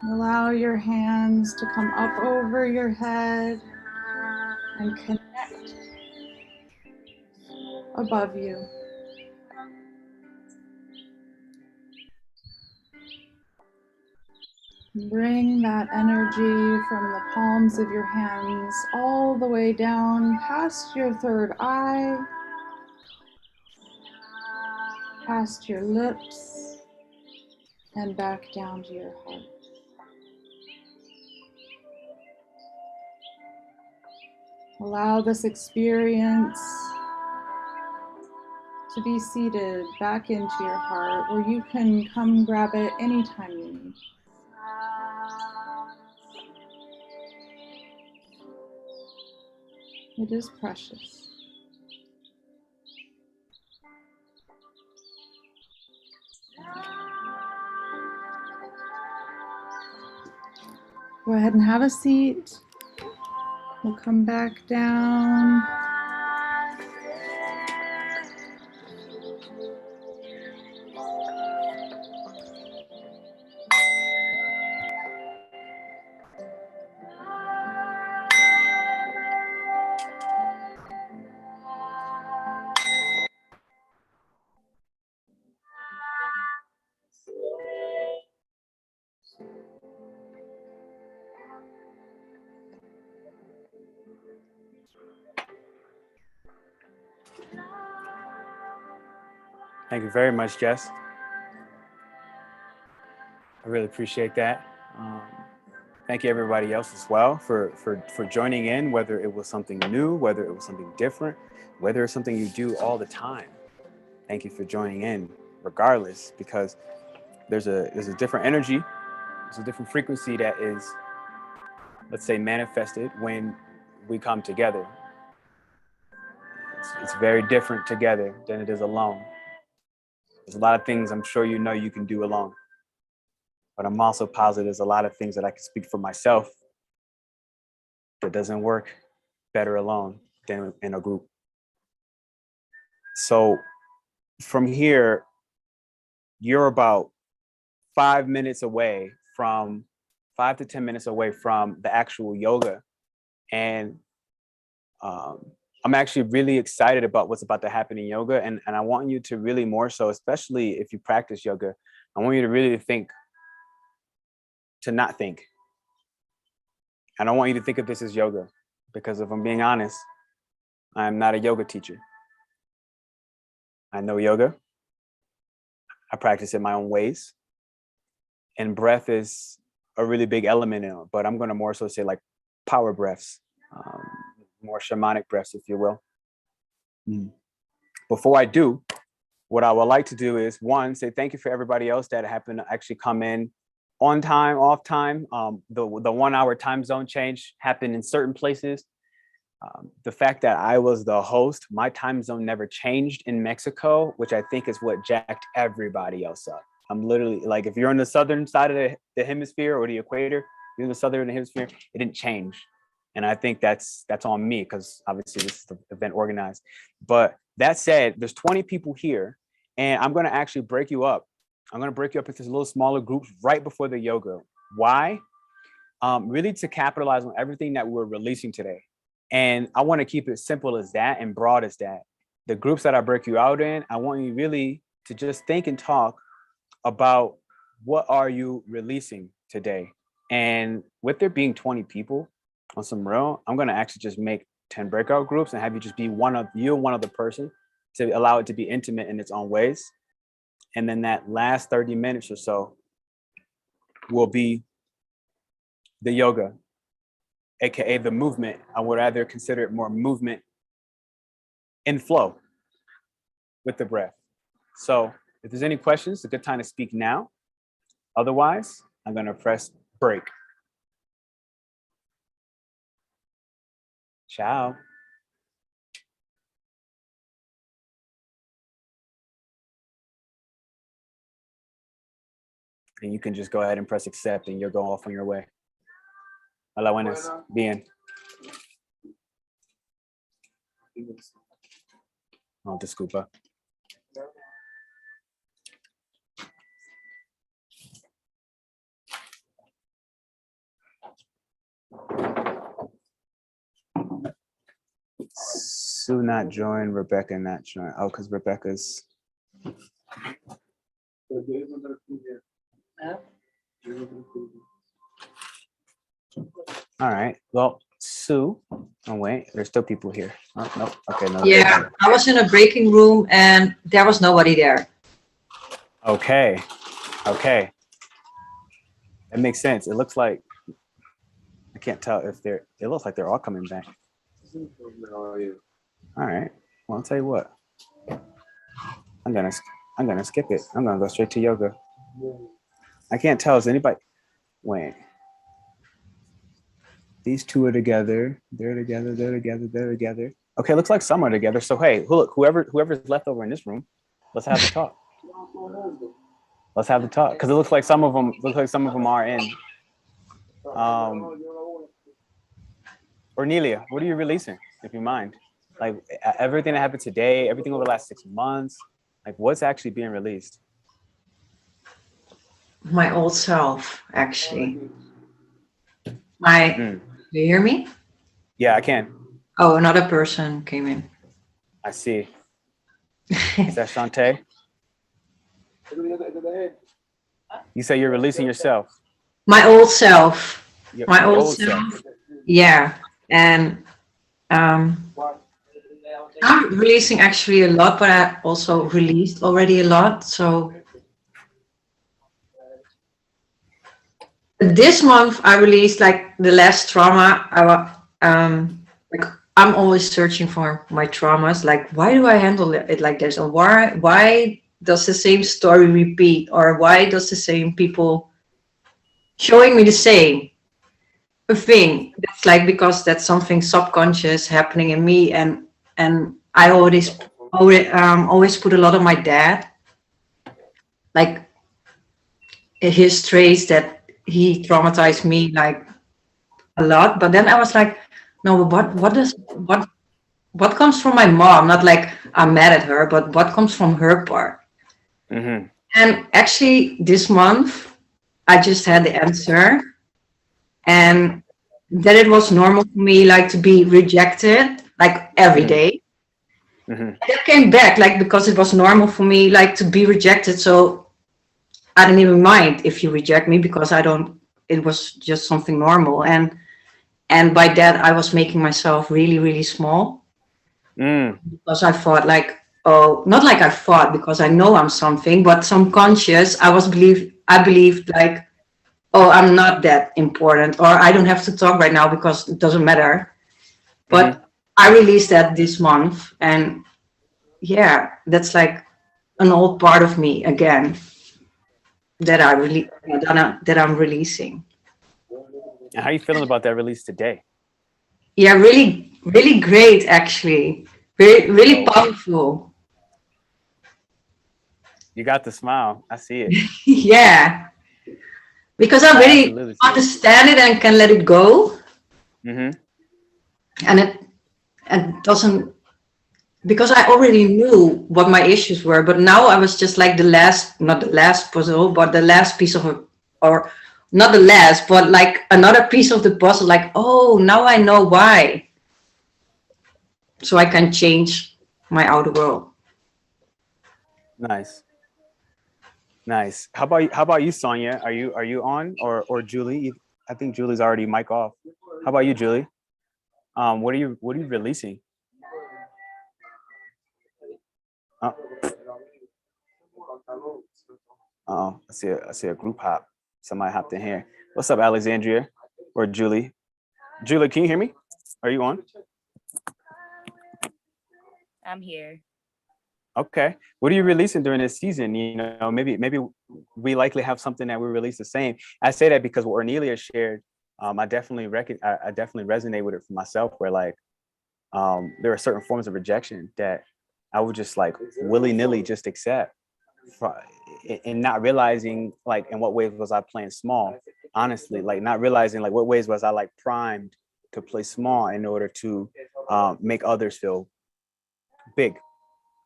Allow your hands to come up over your head and connect above you. Bring that energy from the palms of your hands all the way down past your third eye, past your lips, and back down to your heart. Allow this experience to be seated back into your heart, where you can come grab it anytime you need. It is precious. Go ahead and have a seat. We'll come back down. Thank you very much, Jess. I really appreciate that. Thank you everybody else as well for joining in, whether it was something new, whether it was something different, whether it's something you do all the time. Thank you for joining in. regardless, because there's a different energy, there's a different frequency that is, let's say, manifested when we come together. It's very different together than it is alone. There's a lot of things I'm sure you know you can do alone, but I'm also positive there's a lot of things that I can speak for myself that doesn't work better alone than in a group. So from here, you're about 5 minutes away from 5 to 10 minutes away from the actual yoga. And I'm actually really excited about what's about to happen in yoga. And I want you to really more so, especially if you practice yoga, I want you to really think, to not think. I don't want you to think of this as yoga, because if I'm being honest, I'm not a yoga teacher. I know yoga. I practice it my own ways. And breath is a really big element in it, but I'm going to more so say like power breaths, more shamanic breaths, if you will. Before I do, what I would like to do is, one, say thank you for everybody else that happened to actually come in on time, off time. The 1 hour time zone change happened in certain places. The fact that I was the host, my time zone never changed in Mexico, which I think is what jacked everybody else up. I'm literally like, if you're on the southern side of the hemisphere or the equator, you're in the southern hemisphere, it didn't change. And I think that's on me, because obviously this is the event organized. But that said, there's 20 people here, and I'm going to actually break you up. I'm going to break you up into little smaller groups right before the yoga. Why? Really to capitalize on everything that we're releasing today. And I want to keep it simple as that and broad as that. The groups that I break you out in, I want you really to just think and talk about what are you releasing today. And with there being 20 people on some real, I'm going to actually just make 10 breakout groups and have you just be one other person to allow it to be intimate in its own ways. And then that last 30 minutes or so will be the yoga, AKA the movement. I would rather consider it more movement in flow with the breath. So if there's any questions, it's a good time to speak now. Otherwise, I'm going to press break. Ciao. And you can just go ahead and press accept and you'll go off on your way. Hola, buenas. Bien. Oh, disculpa. Sue not join, Rebecca not join. Oh, because Rebecca's. All right. Well, Sue. Oh wait, there's still people here. Oh, nope. Okay, no. Yeah, I was in a breaking room and there was nobody there. Okay. Okay. That makes sense. It looks like I can't tell if they're. It looks like they're all coming back. All right. Well, I'll tell you what. I'm gonna skip it. I'm gonna go straight to yoga. I can't tell. Is anybody? Wait. These two are together. They're together. They're together. They're together. Okay, looks like some are together. So hey, look, whoever's left over in this room, let's have the talk. Let's have the talk, because it looks like some of them are in. Cornelia, what are you releasing, if you mind? Like everything that happened today, everything over the last 6 months, like what's actually being released? My old self, actually. Do you hear me? Yeah, I can. Oh, another person came in. I see. Is that Shantae? You say you're releasing yourself. My old self. My old self. Yeah. And I'm releasing actually a lot, but I also released already a lot. So this month I released like the last trauma. I'm always searching for my traumas. Like, why do I handle it like this? Or why does the same story repeat, or why does the same people showing me the same thing? That's like, because that's something subconscious happening in me, and I always put a lot of my dad, like his traits, that he traumatized me like a lot. But then I was like, no, but what comes from my mom? Not like I'm mad at her, but what comes from her part? Mm-hmm. And actually, this month, I just had the answer, and that it was normal for me, like, to be rejected, like, every day. Mm-hmm. That came back, like, because it was normal for me, like, to be rejected. So I didn't even mind if you reject me, because I don't. It was just something normal, and by that I was making myself really, really small, Mm. because I thought, like, oh, not like I thought, because I know I'm something, but subconscious, I believed, like, oh, I'm not that important, or I don't have to talk right now because it doesn't matter. Mm-hmm. But I released that this month, and yeah, that's like an old part of me again, that I'm releasing. And how are you feeling about that release today? Yeah, really, really great, actually. Really, really powerful. You got the smile. I see it. Yeah, because I I really absolutely see it. understand it and can let it go, Mm-hmm. and it doesn't, because I already knew what my issues were, but now I was just like not the last puzzle, but the last piece of or not the last, but like another piece of the puzzle. Like, oh, now I know why, so I can change my outer world. Nice. Nice. How about you, Sonia? Are you on, or Julie? I think Julie's already mic off. How about you, Julie? What are you releasing? Oh, I see a group hop. Somebody hopped in here. What's up, Alexandria or Julie? Julie, can you hear me? Are you on? I'm here. Okay. What are you releasing during this season? You know, maybe we likely have something that we release the same. I say that because what Ornelia shared, I definitely I definitely resonate with it for myself, where like there are certain forms of rejection that I would just like willy-nilly just accept, and not realizing like in what ways was I playing small, honestly, like not realizing like what ways was I like primed to play small in order to make others feel big,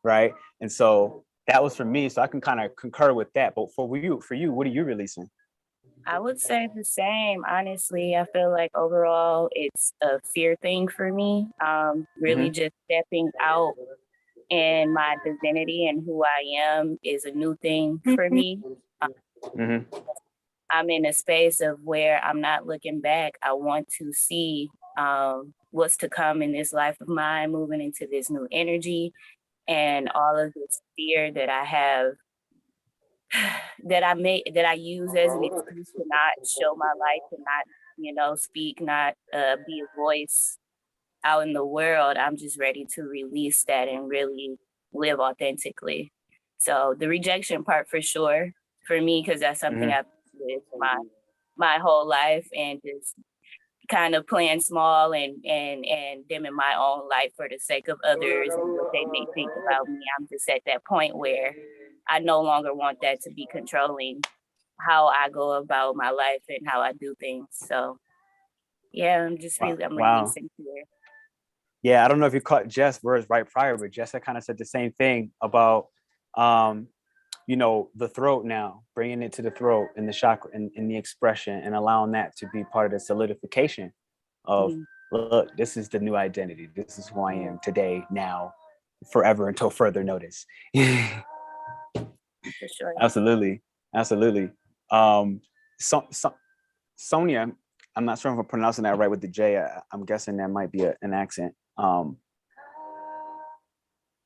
right? And so that was for me, so I can kind of concur with that. But for you, what are you releasing? I would say the same. Honestly, I feel like overall it's a fear thing for me. Really just stepping out in my divinity and who I am is a new thing for me. Mm-hmm. I'm in a space of where I'm not looking back. I want to see what's to come in this life of mine, moving into this new energy, and all of this fear that I have, that I use as an excuse to not show my light, to not, speak, not be a voice out in the world. I'm just ready to release that and really live authentically. So the rejection part for sure for me, because that's something Mm-hmm. I've lived my whole life, and just kind of playing small and dimming my own light for the sake of others and what they may think about me. I'm just at that point where I no longer want that to be controlling how I go about my life and how I do things. So yeah, I'm Wow. releasing here. Yeah, I don't know if you caught Jess' words right prior, but Jess kind of said the same thing about the throat now, bringing it to the throat and the chakra and the expression, and allowing that to be part of the solidification of, look, this is the new identity. This is who I am today, now, forever, until further notice. For sure. Absolutely. Sonia, I'm not sure if I'm pronouncing that right with the J. I'm guessing that might be an accent.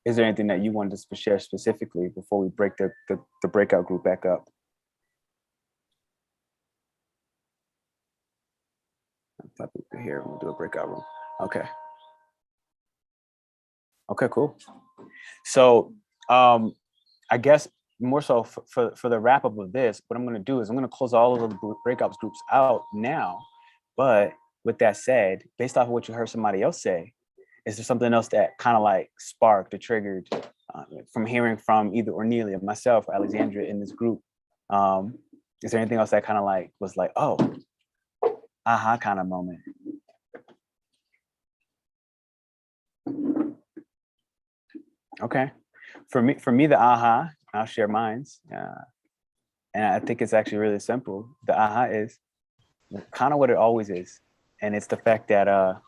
Is there anything that you wanted to share specifically before we break the breakout group back up? I thought we were here. We'll do a breakout room. Okay. Okay, cool. So I guess more so for the wrap up of this, what I'm going to do is I'm going to close all of the breakouts groups out now. But with that said, based off of what you heard somebody else say, is there something else that kind of like sparked or triggered from hearing from either Ornelia, myself, or Alexandra in this group? Is there anything else that kind of like was like, oh, aha kind of moment? Okay. For me, the aha, I'll share mine's. And I think it's actually really simple. The aha is kind of what it always is. And it's the fact that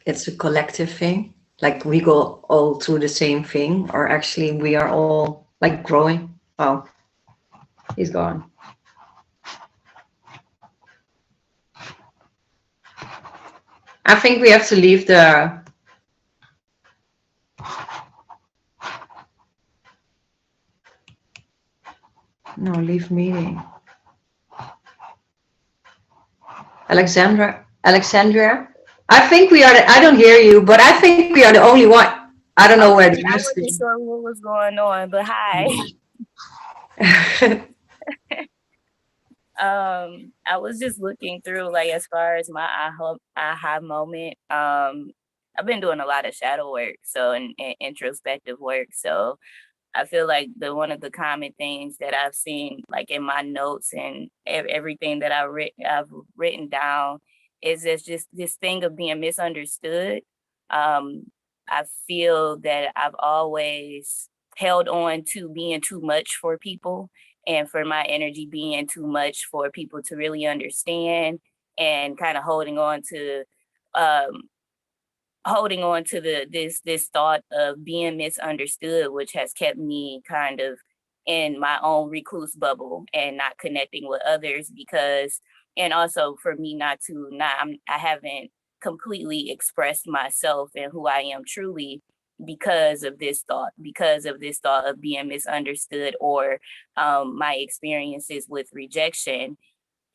it's a collective thing. Like we go all through the same thing, or actually we are all like growing. Oh, he's gone. I think we have to leave the leave meeting. Alexandria, I think we are I don't hear you, but I think we are the only one. I don't know where the I rest wasn't is. sure what was going on, but hi. I was just looking through, like, as far as my aha moment. I've been doing a lot of shadow work, so and introspective work. So I feel like one of the common things that I've seen, like in my notes and everything that I've written down, is there's just this thing of being misunderstood. I feel that I've always held on to being too much for people, and for my energy being too much for people to really understand, and kind of holding on to this thought of being misunderstood, which has kept me kind of in my own recluse bubble and not connecting with others, and also for me I haven't completely expressed myself and who I am truly because of this thought of being misunderstood, or my experiences with rejection.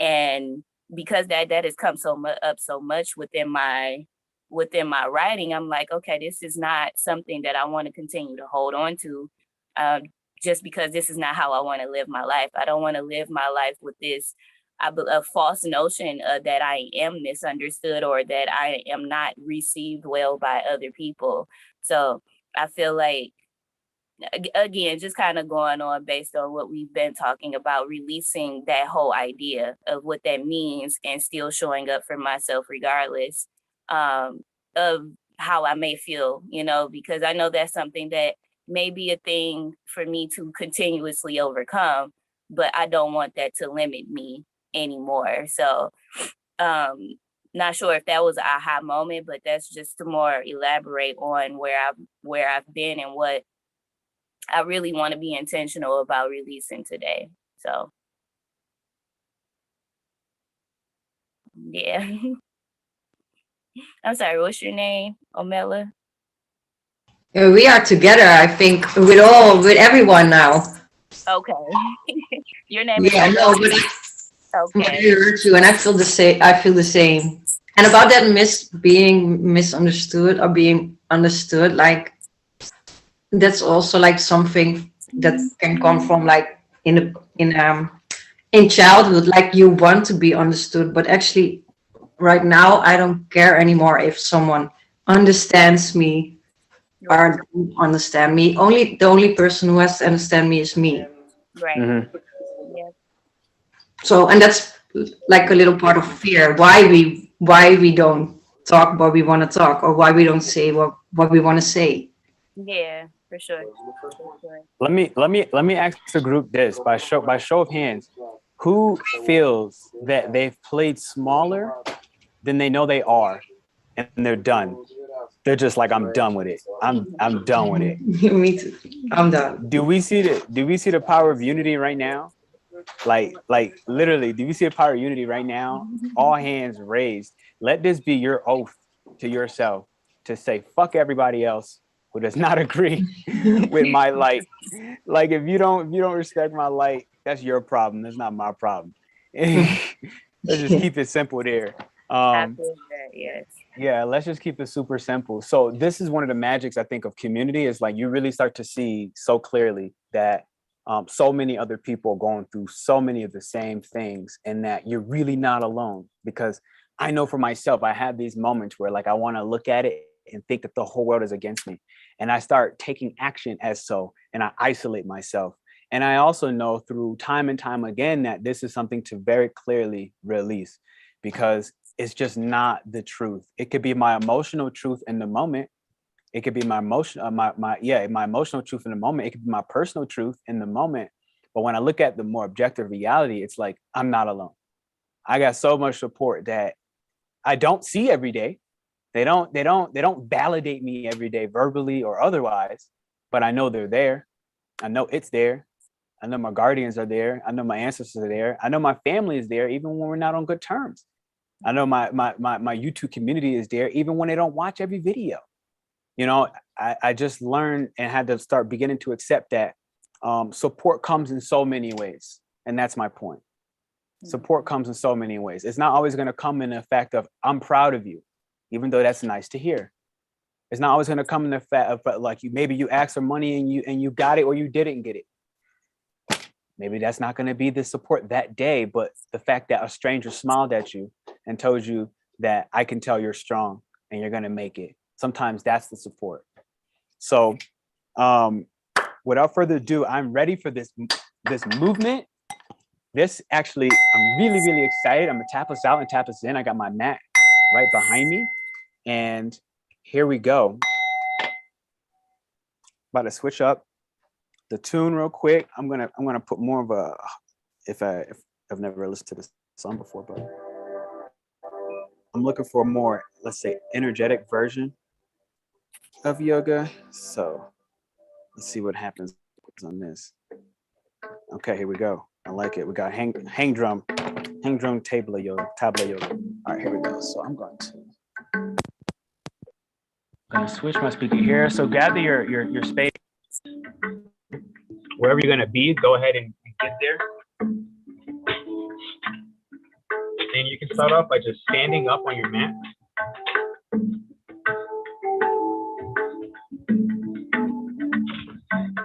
And because that has come up so much within my writing, I'm like, okay, this is not something that I want to continue to hold on to, just because this is not how I want to live my life. I don't want to live my life with this a false notion that I am misunderstood, or that I am not received well by other people. So I feel like, again, just kind of going on based on what we've been talking about, releasing that whole idea of what that means and still showing up for myself regardless of how I may feel, because I know that's something that may be a thing for me to continuously overcome, but I don't want that to limit me anymore. So not sure if that was an aha moment, but that's just to more elaborate on where I've been and what I really want to be intentional about releasing today. So yeah. I'm sorry, what's your name, Omela? We are together, I think, with everyone now. Okay. Your name is Yeah, no, Omela? but I Okay. heard you, and I feel the same. And about that being misunderstood or being understood, like that's also like something that can come from like in childhood, like you want to be understood, but actually right now I don't care anymore if someone understands me or don't understand me. The only person who has to understand me is me. Right. Mm-hmm. Yeah. So, and that's like a little part of fear, why we don't talk what we want to talk, or why we don't say what we want to say. Yeah, for sure. Let me ask the group this by show of hands. Who feels that they've played smaller than they know they are, and they're done? They're just like, I'm done with it. I'm done with it. Me too. I'm done. Do we see the power of unity right now? Like literally, do you see the power of unity right now? All hands raised. Let this be your oath to yourself to say, fuck everybody else who does not agree with my light. Like if you don't respect my light, that's your problem. That's not my problem. Let's just keep it simple there. I feel that, yes. Yeah, let's just keep it super simple. So this is one of the magics, I think, of community, is like you really start to see so clearly that so many other people are going through so many of the same things, and that you're really not alone. Because I know for myself, I have these moments where like I want to look at it and think that the whole world is against me, and I start taking action as so, and I isolate myself. And I also know through time and time again that this is something to very clearly release, because it's just not the truth. It could be my emotional truth in the moment. It could be my emotion, my emotional truth in the moment. It could be my personal truth in the moment. But when I look at the more objective reality, it's like I'm not alone. I got so much support that I don't see every day. They don't validate me every day, verbally or otherwise, but I know they're there. I know it's there. I know my guardians are there. I know my ancestors are there. I know my family is there, even when we're not on good terms. I know my YouTube community is there, even when they don't watch every video. You know, I just learned and had to start beginning to accept that support comes in so many ways. And that's my point. Support comes in so many ways. It's not always going to come in the fact of I'm proud of you, even though that's nice to hear. It's not always going to come in the fact of like maybe you asked for money and you got it, or you didn't get it. Maybe that's not going to be the support that day, but the fact that a stranger smiled at you and told you that I can tell you're strong and you're going to make it. Sometimes that's the support. So without further ado, I'm ready for this movement. This actually, I'm really, really excited. I'm gonna tap us out and tap us in. I got my mat right behind me. And here we go. About to switch up the tune real quick. I'm gonna put more of a, if I've never listened to this song before, but I'm looking for a more, let's say, energetic version of yoga. So let's see what happens on this. Okay, here we go. I like it. We got hang drum tabla yoga. All right, here we go. So I'm going to switch my speaker here. So gather your space. Wherever you're gonna be, go ahead and get there. And you can start off by just standing up on your mat.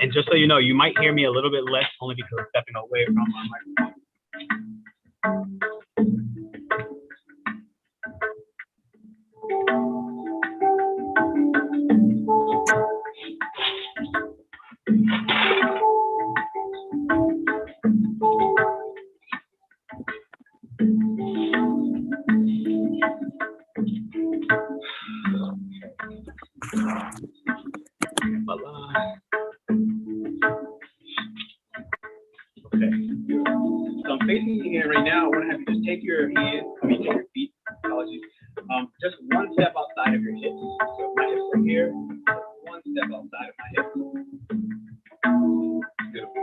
And just so you know, you might hear me a little bit less only because I'm stepping away from my microphone. Okay. So I'm facing you here right now. I want to have you just take your feet, apologies, just one step outside of your hips. So my hips are here, one step outside of my hips. Beautiful.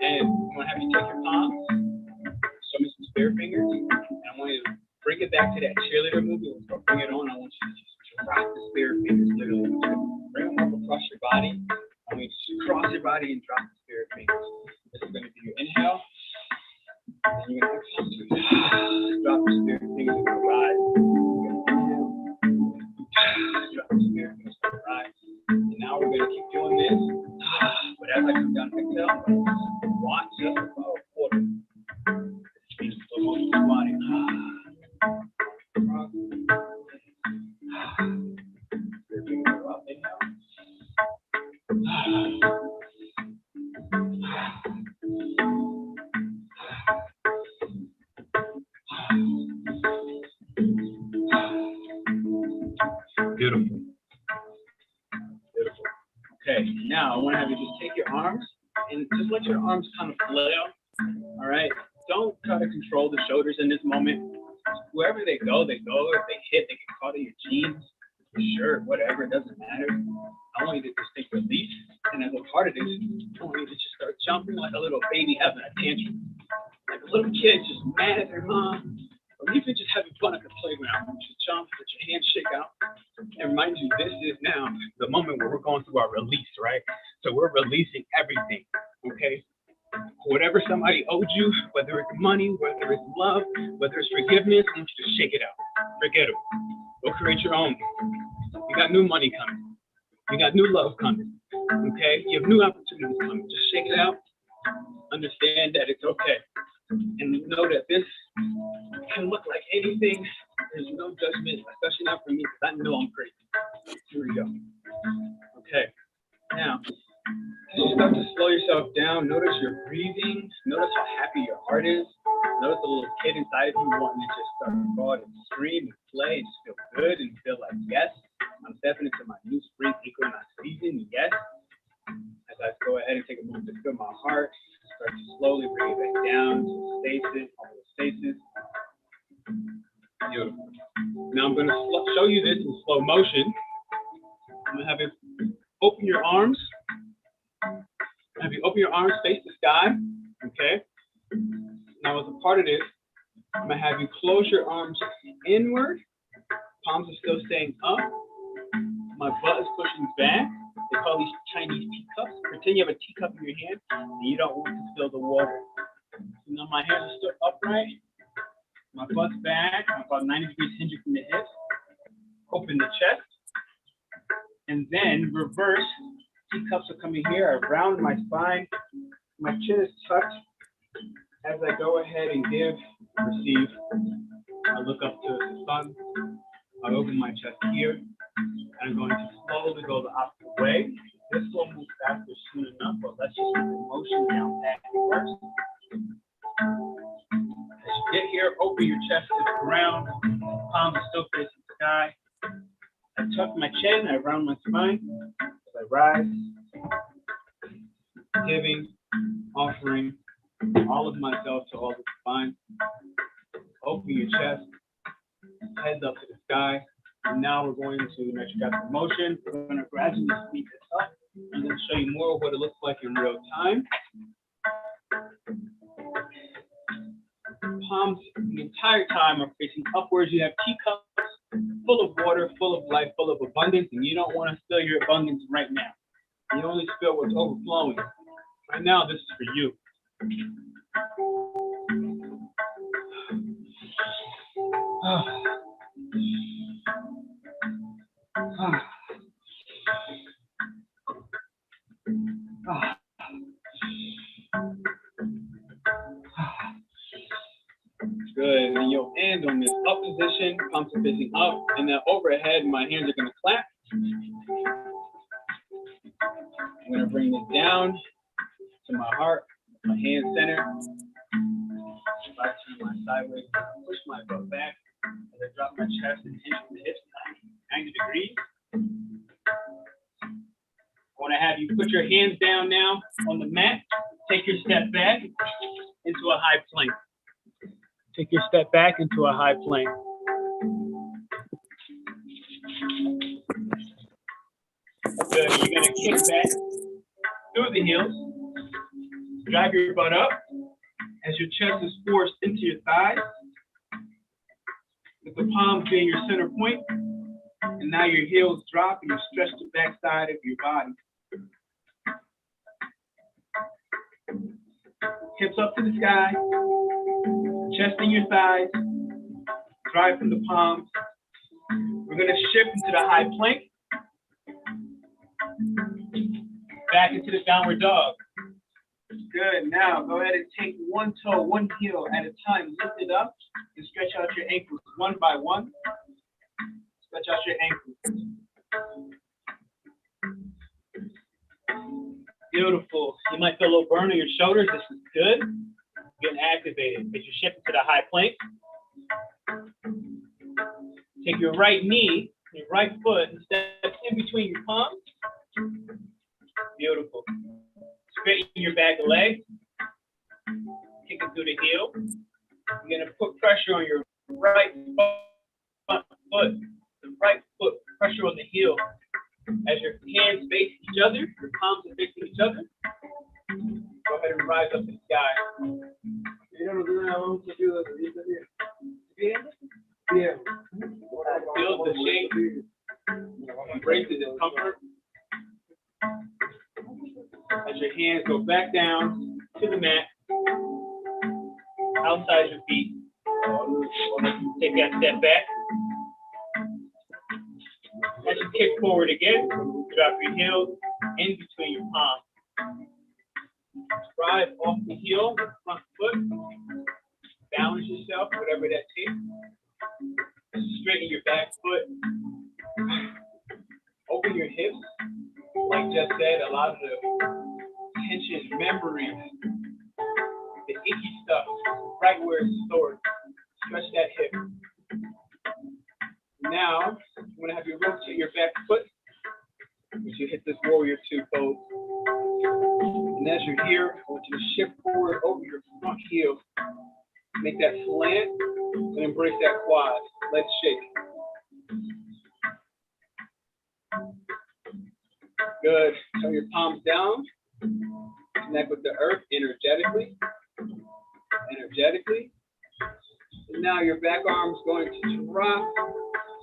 And I want to have you take your palms, show me some spirit fingers, and I want you to bring it back to that cheerleader movement. Let's bring it on. I want you to rock the spirit fingers, literally. Bring them up across your body. I want you to cross your body and drop the spirit fingers. This is going to be your inhale. And you're going to exhale. Drop the spirit fingers and rise. Inhale. Drop the spirit fingers and rise. And now we're going to keep doing this. But as I come down to exhale, watch just about a quarter. This means slow motion squatting. Cross. Spirit fingers go up. Inhale. Beautiful. Beautiful. Okay, now I want to have you just take your arms and just let your arms kind of flail. All right. Don't try to control the shoulders in this moment. Wherever they go, they go. If they hit, they get caught in your jeans, your shirt, whatever, it doesn't matter. I want you to just take release. And as hard it is, I want you to just start jumping like a little baby having a tantrum. Like a little kid just mad at their mom. Or even just having fun at the playground. Just jump, let your hands shake out. And remind you, this is now the moment where we're going through our release, right? So we're releasing everything, okay? Whatever somebody owed you, whether it's money, whether it's love, whether it's forgiveness, I want you to shake it out. Forget it. Go create your own. You got new money coming. You got new love coming, okay? You have new opportunities coming. Just shake it out understand that it's okay. And know that this can look like anything. There's no judgment, especially not for me, because I know I'm crazy. Here we go. Okay. Now, as you start to slow yourself down, notice your breathing. Notice how happy your heart is. Notice the little kid inside of you wanting to just start to go out and scream and play and just feel good and feel like, yes, I'm stepping into my new Spring Equinox season. Yes. As I go ahead and take a moment to feel my heart, start to slowly bring it back down to stasis, homeostasis. Beautiful. Now I'm going to show you this in slow motion. I'm going to have you open your arms. Have you open your arms, face the sky. Okay. Now, as a part of this, I'm going to have you close your arms inward. Palms are still staying up. My butt is pushing back. They call these Chinese teacups. Pretend you have a teacup in your hand and you don't want to spill the water. So now my hands are still upright. My butt's back. I'm about 90 degrees hinging from the hips. Open the chest. And then reverse. Teacups are coming here around my spine. My chin is tucked. As I go ahead and give, receive, I look up to the sun. I open my chest here. I'm going to slowly go the opposite way. This will move faster soon enough, but let's just move the motion down back first. As you get here, open your chest to the ground. Palms are still facing the sky. I tuck my chin, I round my spine. As I rise, giving, offering all of myself to all the divine. Open your chest, heads up to the sky. And now we're going into the WitchCraft motion. We're going to gradually speed this up. I'm going to show you more of what it looks like in real time. Palms the entire time are facing upwards. You have teacups full of water, full of life, full of abundance, and you don't want to spill your abundance right now. You only spill what's overflowing. Right now, this is for you. Good, and you'll end on this up position, palms are facing up, and then overhead, my hands are gonna clap. I'm gonna bring this down to my heart, my hand center. If I turn my sideways, push my butt back, as I drop my chest and hinge from the hips 90 degrees. I wanna have you put your hands down now on the mat, take your step back into a high plank. Take your step back into a high plank. Good. You're going to kick back through the heels. Drive your butt up as your chest is forced into your thighs. With the palms being your center point. And now your heels drop and you stretch the back side of your body. Hips up to the sky. Chest in your thighs, drive from the palms. We're going to shift into the high plank. Back into the downward dog. Good. Now go ahead and take one toe, one heel at a time. Lift it up and stretch out your ankles one by one. Stretch out your ankles. Beautiful. You might feel a little burn on your shoulders. This is good. Getting activated as you shift to the high plank. Take your right knee, your right foot, and step in between your palms. Beautiful. Straighten your back leg. Kick it through the heel. You're going to put pressure on your right foot, the right foot, pressure on the heel. As your hands face each other, your palms are facing each other. Go ahead and rise up to the sky. Feel the shake. Embrace the discomfort. As your hands go back down to the mat, outside your feet. Take that step back. As you kick forward again, drop your heels in between your palms. drive off the heel, front foot. Balance yourself, whatever that takes. Straighten your back foot. Open your hips. Like Jess said, a lot of the tension, memories, the icky stuff, right where it's stored. Stretch that hip. Now, you want to have you rotate your back foot as you hit this warrior two pose. And as you're here, I want you to shift forward over your front heel. Make that slant and embrace that quad. Let's shake. Good. Turn your palms down. Connect with the earth energetically. Energetically. And now your back arm is going to drop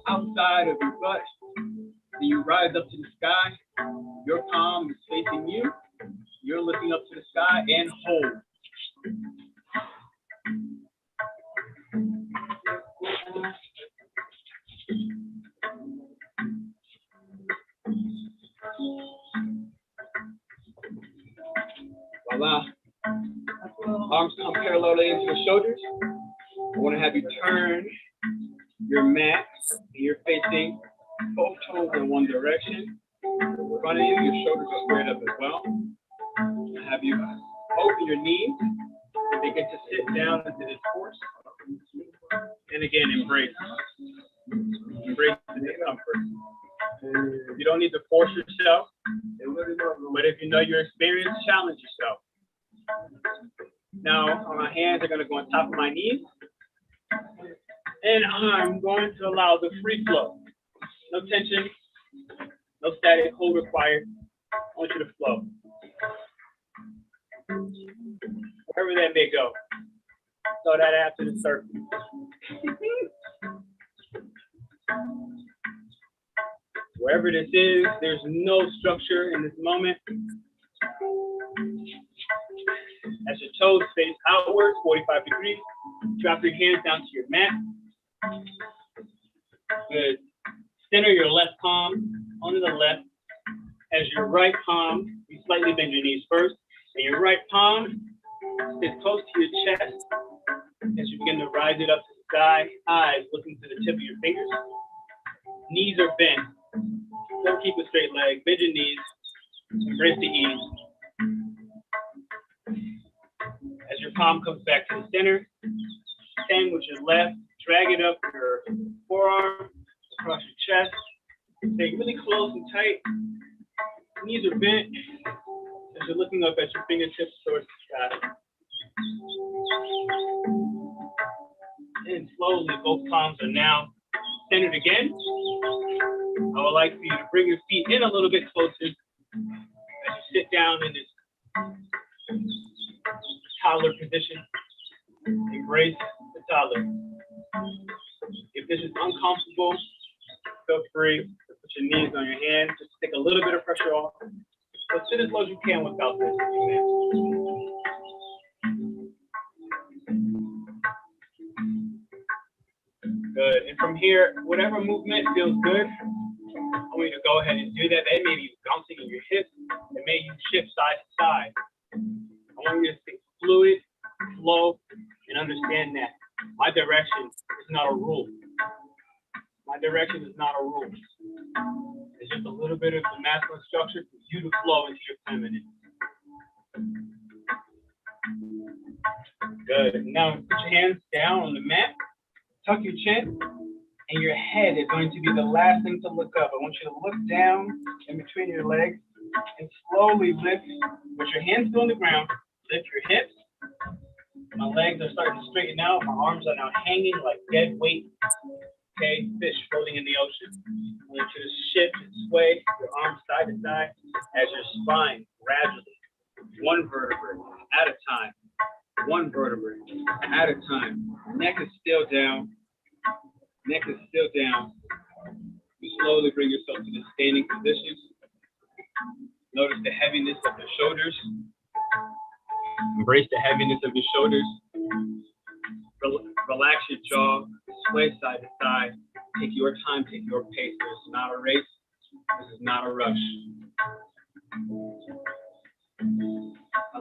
outside of your butt. And you rise up to the sky. Your palm is facing you. You're looking up to the sky and hold. Voila. Arms come parallelly into your shoulders. I want to have you turn your mat. You're facing both toes in one direction. In front of you, your shoulders are squared up as well. I have you open your knees and begin to sit down into this horse. And again, embrace the discomfort. You don't need to force yourself, but if you know your experience, challenge yourself. Now, my hands are going to go on top of my knees, and I'm going to allow the free flow. No tension, no static hold required. I want you to flow. Wherever that may go. So that after the circle. Wherever this is, there's no structure in this moment. As your toes face outwards, 45 degrees. Drop your hands down to your mat. Good. Center your left palm onto the left. As your right palm, you slightly bend your knees first. And your right palm sits close to your chest. As you begin to rise it up to the sky, eyes looking to the tip of your fingers. Knees are bent. Don't keep a straight leg. Bend your knees. Embrace the ease. As your palm comes back to the center, stand with your left. Drag it up your forearm, across your chest. Stay really close and tight. Knees are bent. As you're looking up at your fingertips towards the sky. And slowly, both palms are now centered again. I would like for you to bring your feet in a little bit closer as you sit down in this toddler position. Embrace the toddler. If this is uncomfortable, feel free to put your knees on your hands. Just take a little bit of pressure off. So sit as low as you can without this. Good. And from here, whatever movement feels good, I want you to go ahead and do that. That may be bouncing in your hips. It may you shift side to side. I want you to stay fluid, flow, and understand that my direction is not a rule. My direction is not a rule. It's just a little bit of the masculine structure for you to flow into your feminine. Good. Now put your hands down on the mat. Tuck your chin, and your head is going to be the last thing to look up. I want you to look down in between your legs and slowly lift with your hands still on the ground. Lift your hips. My legs are starting to straighten out. My arms are now hanging like dead weight. Okay, fish floating in the ocean. I want you to shift and sway your arms side to side as your spine gradually, one vertebrae at a time. One vertebrae at a time. Neck is still down. Neck is still down. You slowly bring yourself to the standing position. Notice the heaviness of the shoulders. Embrace the heaviness of your shoulders. Relax your jaw. Sway side to side. Take your time. Take your pace. This is not a race. This is not a rush.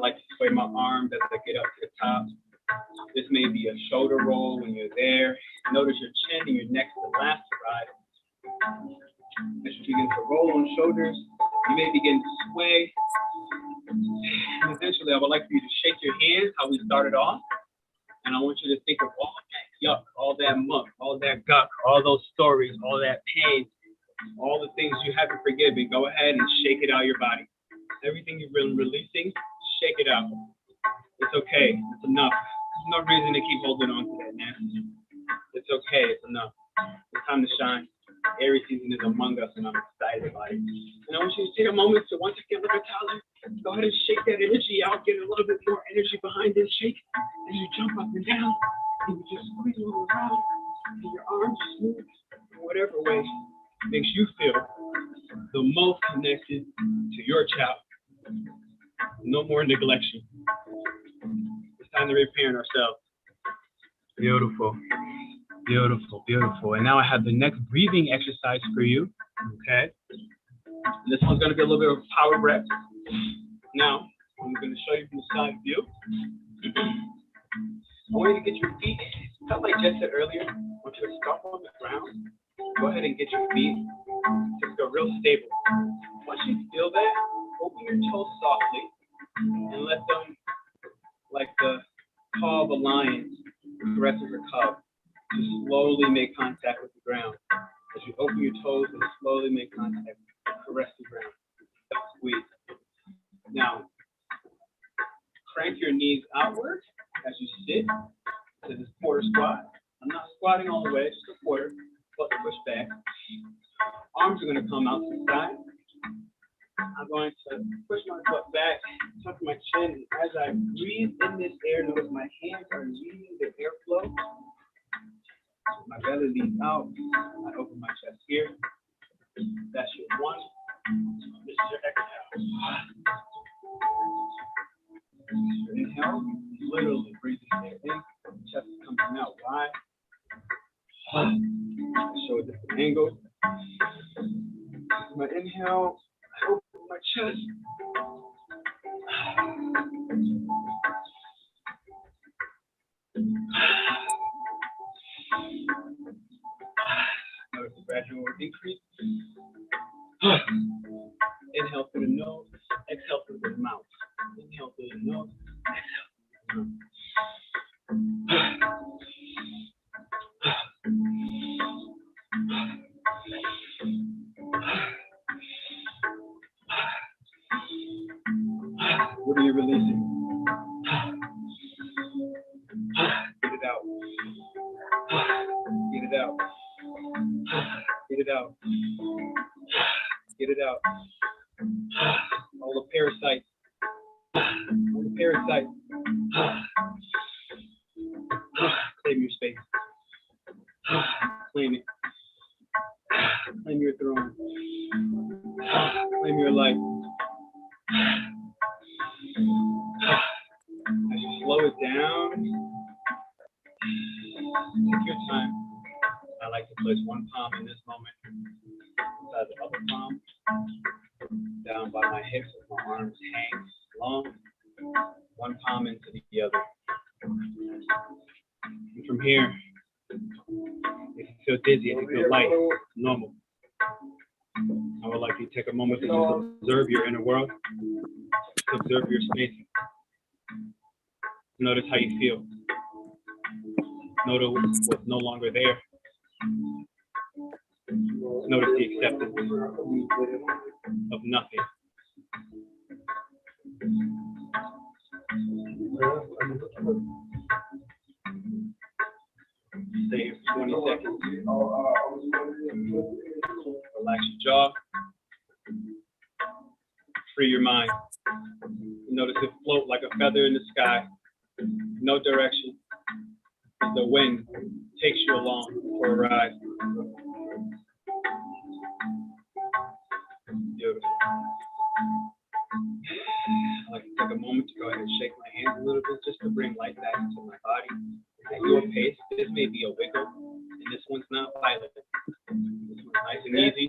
like to sway my arms as I get up to the top. This may be a shoulder roll when you're there. Notice your chin and your neck to the last side. As you begin to roll on shoulders, you may begin to sway. And eventually, I would like for you to shake your hands how we started off. And I want you to think of all that yuck, all that muck, all that guck, all those stories, all that pain, all the things you haven't forgiven. Go ahead and shake it out of your body. Everything you've been releasing, shake it out. It's okay. It's enough. There's no reason to keep holding on to that nasty. It's okay. It's enough. It's time to shine. Aries season is among us, and I'm excited about it. And I want you to take a moment to once again look at Tyler. Go ahead and shake that energy out. Get a little bit more energy behind this shake. As you jump up and down, and you just squeeze a little around, and your arms move in whatever way makes you feel the most connected to your child. No more neglection. It's time to reparent ourselves. Beautiful. Beautiful, beautiful. And now I have the next breathing exercise for you. Okay. This one's going to be a little bit of power breath. Now, I'm going to show you from the side view. I want you to get your feet, kind of like Jess said earlier, I want you to stop on the ground. Go ahead and get your feet to go real stable. Once you feel that, open your toes softly and let them, like the paw of a lion, caresses a cub, to slowly make contact with the ground. As you open your toes and slowly make contact, caress the ground. Squeeze. Now, crank your knees outward as you sit to this quarter squat. I'm not squatting all the way, just a quarter, but push back. Arms are going to come out to the side. I'm going to push my butt back, tuck my chin, and as I breathe in this air, notice my hands are leading the airflow. My belly leads out. I open my chest here. That's your one. This is your exhale. Your inhale, literally breathing air in. Chest is coming out wide. Show a different angle. My inhale, I open my chest. Notice the gradual increase. Inhale through the nose, exhale through the mouth. Inhale through the nose, exhale through the mouth. What are you releasing? Get it out. Get it out. Get it out. Get it out. All the parasites. All the parasites. Claim your space. Claim it. Claim your throne. Claim your life. As you slow it down, take your time. I like to place one palm in this moment inside the other palm, down by my hips with my arms hang long, one palm into the other. And from here, if you feel dizzy, if you feel light, normal. I would like you to take a moment to just observe your inner world, to observe your space. Notice how you feel. Notice what's no longer there. Notice the acceptance of nothing. Stay here for 20 seconds. Relax your jaw. Free your mind. Notice it float like a feather in the sky. No direction. The wind takes you along for a ride. Beautiful. I like to take a moment to go ahead and shake my hands a little bit just to bring light back into my body. At your pace, this may be a wiggle, and this one's not violent. This one's nice and easy.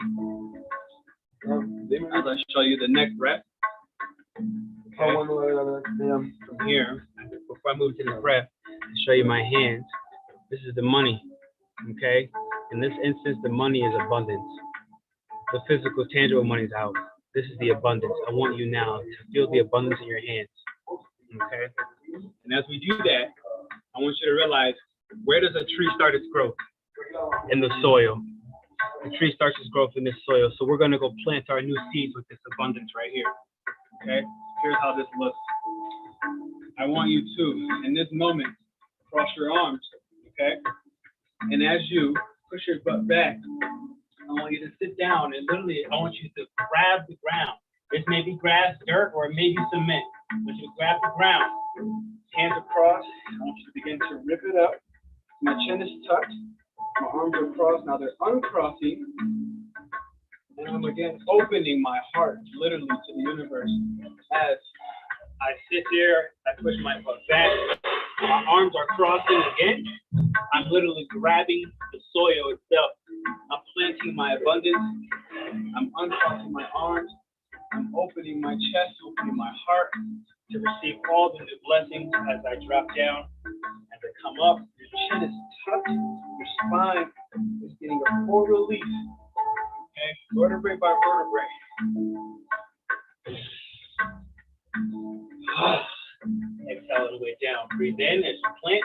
As I show you the next breath. Okay. into this breath and show you my hands. This is the money, okay? In this instance, the money is abundance. The physical, tangible money is out. This is the abundance. I want you now to feel the abundance in your hands, okay? And as we do that, I want you to realize, where does a tree start its growth? In the soil. The tree starts its growth in this soil. So we're gonna go plant our new seeds with this abundance right here, okay? Here's how this looks. I want you to, in this moment, cross your arms, okay? And as you push your butt back, I want you to sit down and literally, I want you to grab the ground. This may be grass, dirt, or it may be cement. I want you to grab the ground, hands across. I want you to begin to rip it up. My chin is tucked, my arms are crossed. Now they're uncrossing. And I'm again opening my heart literally to the universe. As I sit there, I push my butt back. My arms are crossing again. I'm literally grabbing the soil itself. I'm planting my abundance. I'm uncrossing my arms. I'm opening my chest, opening my heart to receive all the new blessings as I drop down. As I come up, your chin is tucked. Your spine is getting a full release. Okay, vertebrae by vertebrae. Exhale all the way down. Breathe in as you plant.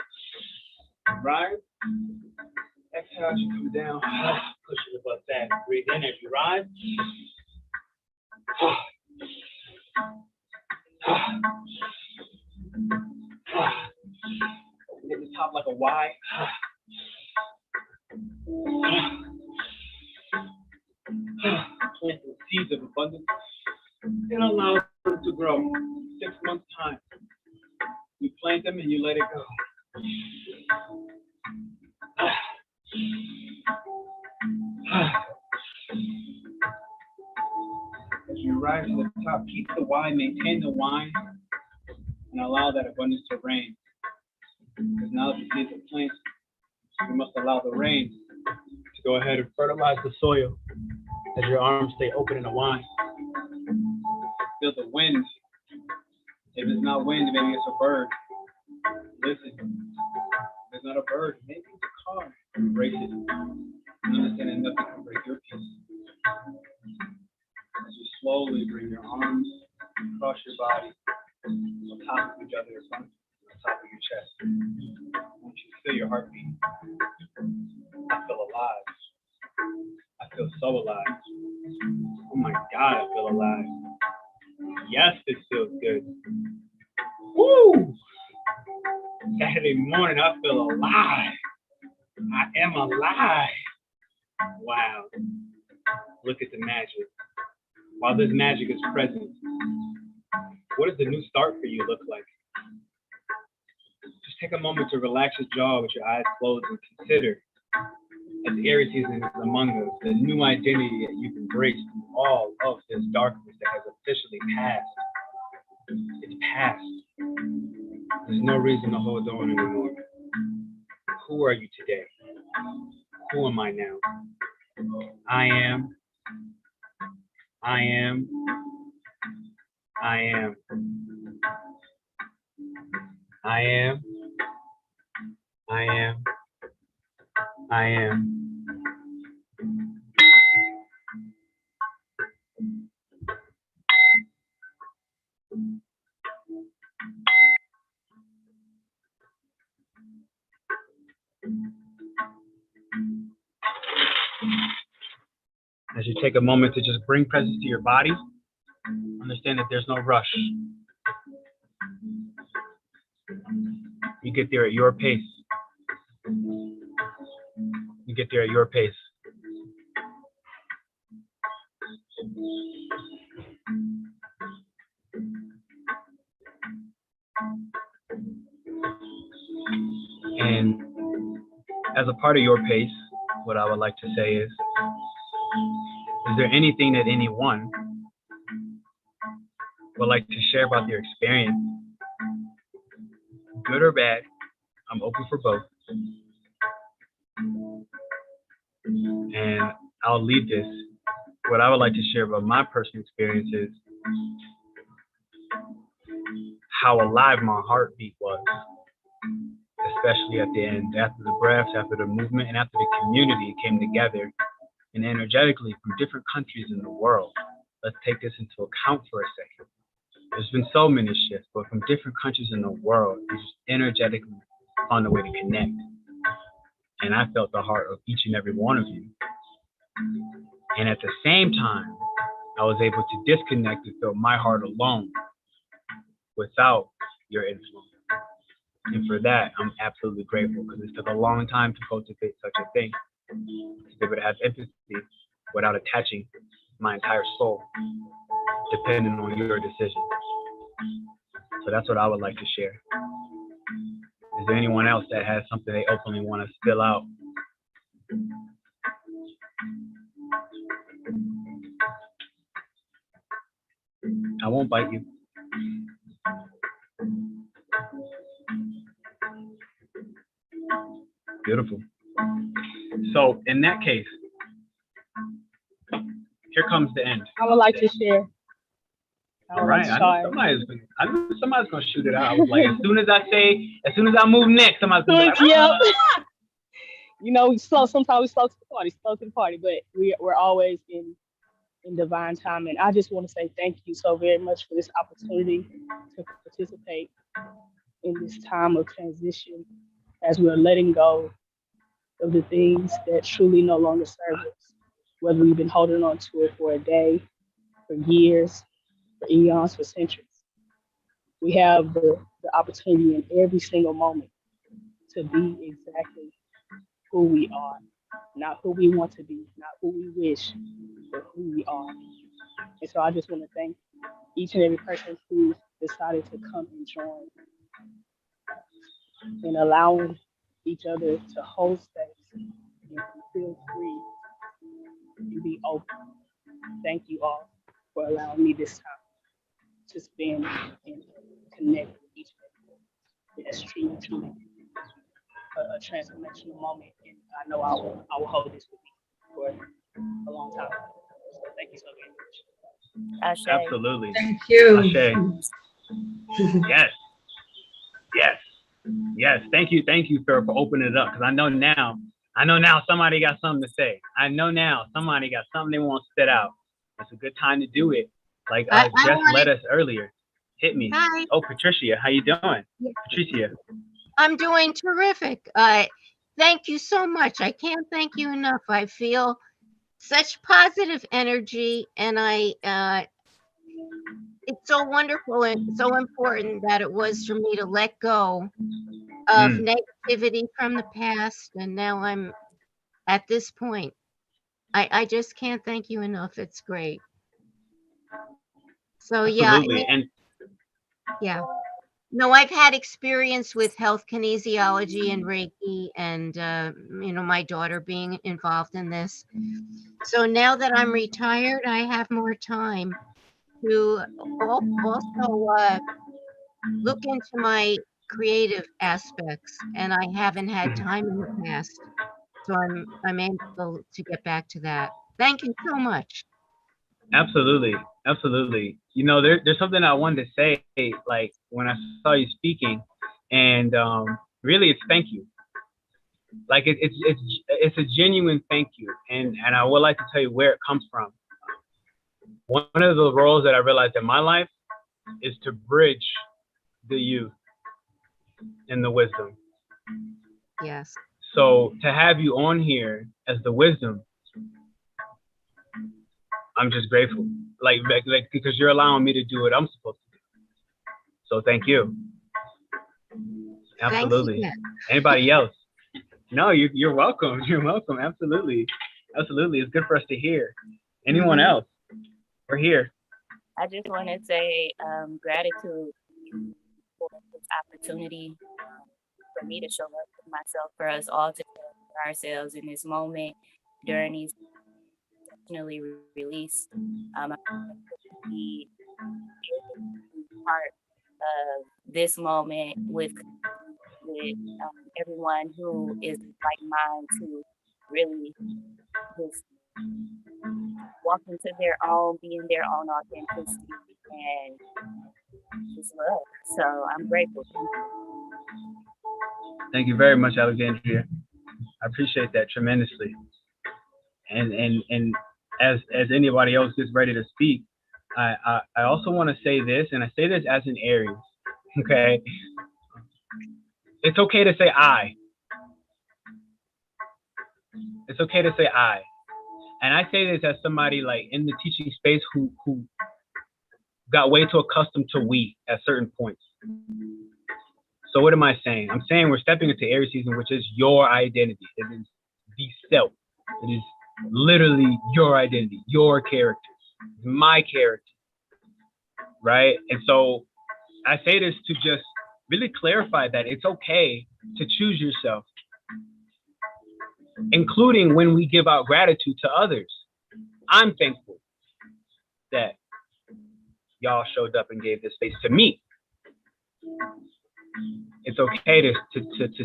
Rise. Exhale as you come down. Push your butt back. Breathe in as you rise. Hit the top like a Y. Plant the seeds of abundance and allow them to grow. 6 months time. You plant them and you let it go. As you rise to the top, keep the wine, maintain the wine, and allow that abundance to reign. Because now that the seeds are planted, you must allow the rain to go ahead and fertilize the soil as your arms stay open in the wine. Feel the wind. If it's not wind, maybe it's a bird. Listen, if it's not a bird, maybe it's a car. Embrace it. And understand that nothing can break your peace. As you slowly bring your arms across your body, on top of each other, on top of your chest. I want you to feel your heartbeat. I feel alive. I feel so alive. Oh my God, I feel alive. Yes, this feels good. Woo! Saturday morning, I feel alive. I am alive. Wow. Look at the magic. While this magic is present, what does the new start for you look like? Just take a moment to relax your jaw with your eyes closed and consider, as Aries season is among us, the new identity that you've embraced through all of this darkness that has officially passed. It's past. There's no reason to hold on anymore. Who are you today? Who am I now? I am. I am. I am. I am. I am. I am. As you take a moment to just bring presence to your body, understand that there's no rush. You get there at your pace. You get there at your pace. And as a part of your pace, what I would like to say is there anything that anyone would like to share about their experience? Good or bad, I'm open for both. And I'll lead this. What I would like to share about my personal experience is how alive my heartbeat was especially at the end, after the breaths, after the movement, and after the community came together and energetically from different countries in the world. Let's take this into account for a second. There's been so many shifts, but from different countries in the world, we just energetically found a way to connect. And I felt the heart of each and every one of you. And at the same time, I was able to disconnect and feel my heart alone without your influence. And for that, I'm absolutely grateful, because it took a long time to cultivate such a thing. To be able to have empathy without attaching my entire soul, depending on your decision. So that's what I would like to share. Is there anyone else that has something they openly want to spill out? I won't bite you. Beautiful. So in that case, here comes the end. I would like to share. All right, I knew somebody's gonna shoot it out. I was like, as soon as I move next, somebody's gonna be like, Yep. You know, sometimes we slow to the party, but we're always in divine time. And I just want to say thank you so very much for this opportunity to participate in this time of transition, as we're letting go of the things that truly no longer serve us, whether we've been holding on to it for a day, for years, for eons, for centuries. We have the opportunity in every single moment to be exactly who we are, not who we want to be, not who we wish, but who we are. And so I just want to thank each and every person who decided to come and join, and allowing each other to hold space and feel free and be open. Thank you all for allowing me this time to spend and connect with each other. It's truly a transformational moment, and I know I will hold this with me for a long time. So thank you so very much. Ashe. absolutely. Thank you. Ashe. Yes. Thank you for opening it up, because I know now somebody got something to say. I know now somebody got something they want to spit out. It's a good time to do it. Like Jess led us earlier. Hit me. Hi. Oh, Patricia, how you doing? Yeah. Patricia. I'm doing terrific. Thank you so much. I can't thank you enough. I feel such positive energy, and it's so wonderful and so important that it was for me to let go of negativity from the past, and now I'm at this point. I just can't thank you enough. It's great. So Absolutely. yeah. No, I've had experience with health kinesiology and Reiki, and my daughter being involved in this. So now that I'm retired, I have more time to also look into my creative aspects, and I haven't had time in the past. So I'm able to get back to that. Thank you so much. Absolutely. You know, there's something I wanted to say, like when I saw you speaking, and really it's thank you. Like it's a genuine thank you, and I would like to tell you where it comes from. One of the roles that I realized in my life is to bridge the youth and the wisdom. Yes. So to have you on here as the wisdom, I'm just grateful. Like because you're allowing me to do what I'm supposed to do. So thank you. Absolutely. Anybody else? No, you're welcome. You're welcome. Absolutely. It's good for us to hear. Anyone else? We're here. I just want to say gratitude for this opportunity for me to show up for myself, for us all to for ourselves in this moment during these intentionally released. I'm be part of this moment with everyone who is like mine to really just walk into their own, being their own authenticity and just love. So I'm grateful. Thank you very much, Alexandria. I appreciate that tremendously. And as anybody else gets ready to speak, I also want to say this, and I say this as an Aries. Okay, it's okay to say I. It's okay to say I. And I say this as somebody like in the teaching space who got way too accustomed to we at certain points. So what am I saying? I'm saying we're stepping into Aries season, which is your identity. It is the self. It is literally your identity, your character, my character, right? And so I say this to just really clarify that it's okay to choose yourself, including when we give out gratitude to others. I'm thankful that y'all showed up and gave this space to me. It's okay to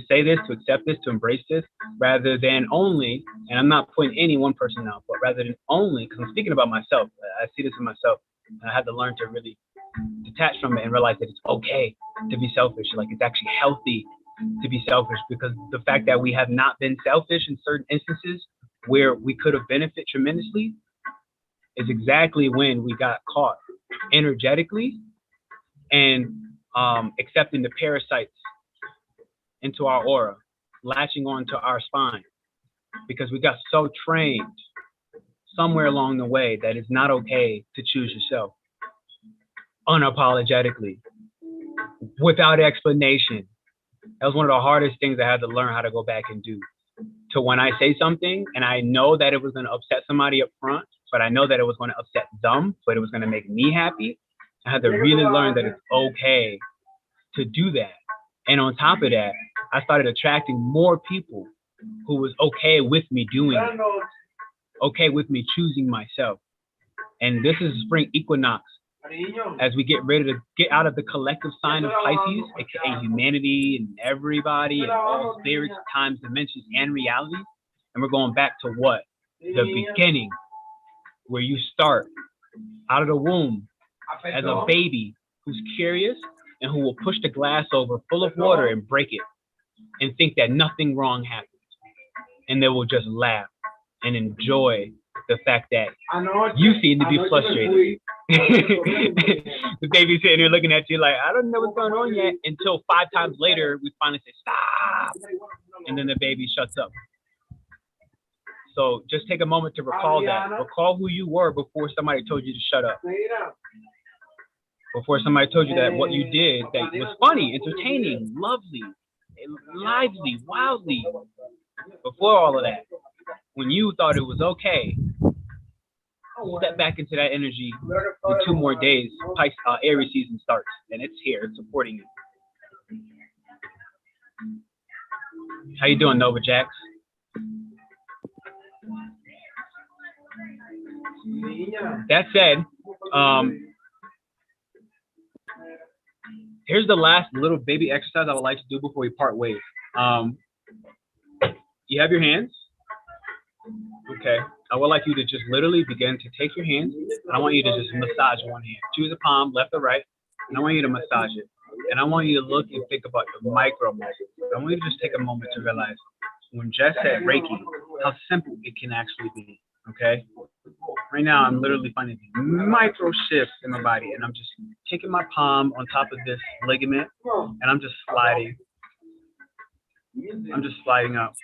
say this, to accept this, to embrace this, rather than only, and I'm not putting any one person out, but rather than only, because I'm speaking about myself. I see this in myself. And I had to learn to really detach from it and realize that it's okay to be selfish. Like, it's actually healthy to be selfish, because the fact that we have not been selfish in certain instances where we could have benefited tremendously is exactly when we got caught energetically and accepting the parasites into our aura, latching onto our spine, because we got so trained somewhere along the way that it's not okay to choose yourself unapologetically, without explanation. That was one of the hardest things I had to learn how to go back and do. To when I say something and I know that it was going to upset somebody up front, but I know that it was going to upset them, but it was going to make me happy, I had to really learn that it's okay to do that. And on top of that, I started attracting more people who was okay with me doing it, okay with me choosing myself. And this is Spring Equinox, as we get ready to get out of the collective sign of Pisces, aka humanity and everybody and all spirits, times, dimensions, and realities. And we're going back to what? The beginning, where you start out of the womb as a baby who's curious and who will push the glass over full of water and break it and think that nothing wrong happened. And they will just laugh and enjoy the fact that you seem to be frustrated. The baby's sitting there looking at you like, I don't know what's going on yet, until 5 times later, we finally say, stop. And then the baby shuts up. So just take a moment to recall that. Recall who you were before somebody told you to shut up. Before somebody told you that what you did that was funny, entertaining, lovely, lively, wildly. Before all of that, when you thought it was okay, step back into that energy. In 2 more days, Aries season starts, and it's here. It's supporting you. How you doing, Nova Jax? That said, here's the last little baby exercise I would like to do before we part ways. You have your hands. Okay. I would like you to just literally begin to take your hands, and I want you to just massage one hand. Choose a palm, left or right, and I want you to massage it. And I want you to look and think about the micro muscles. I want you to just take a moment to realize when Jess said Reiki, how simple it can actually be. Okay. Right now, I'm literally finding these micro shifts in my body, and I'm just taking my palm on top of this ligament, and I'm just sliding. I'm just sliding up.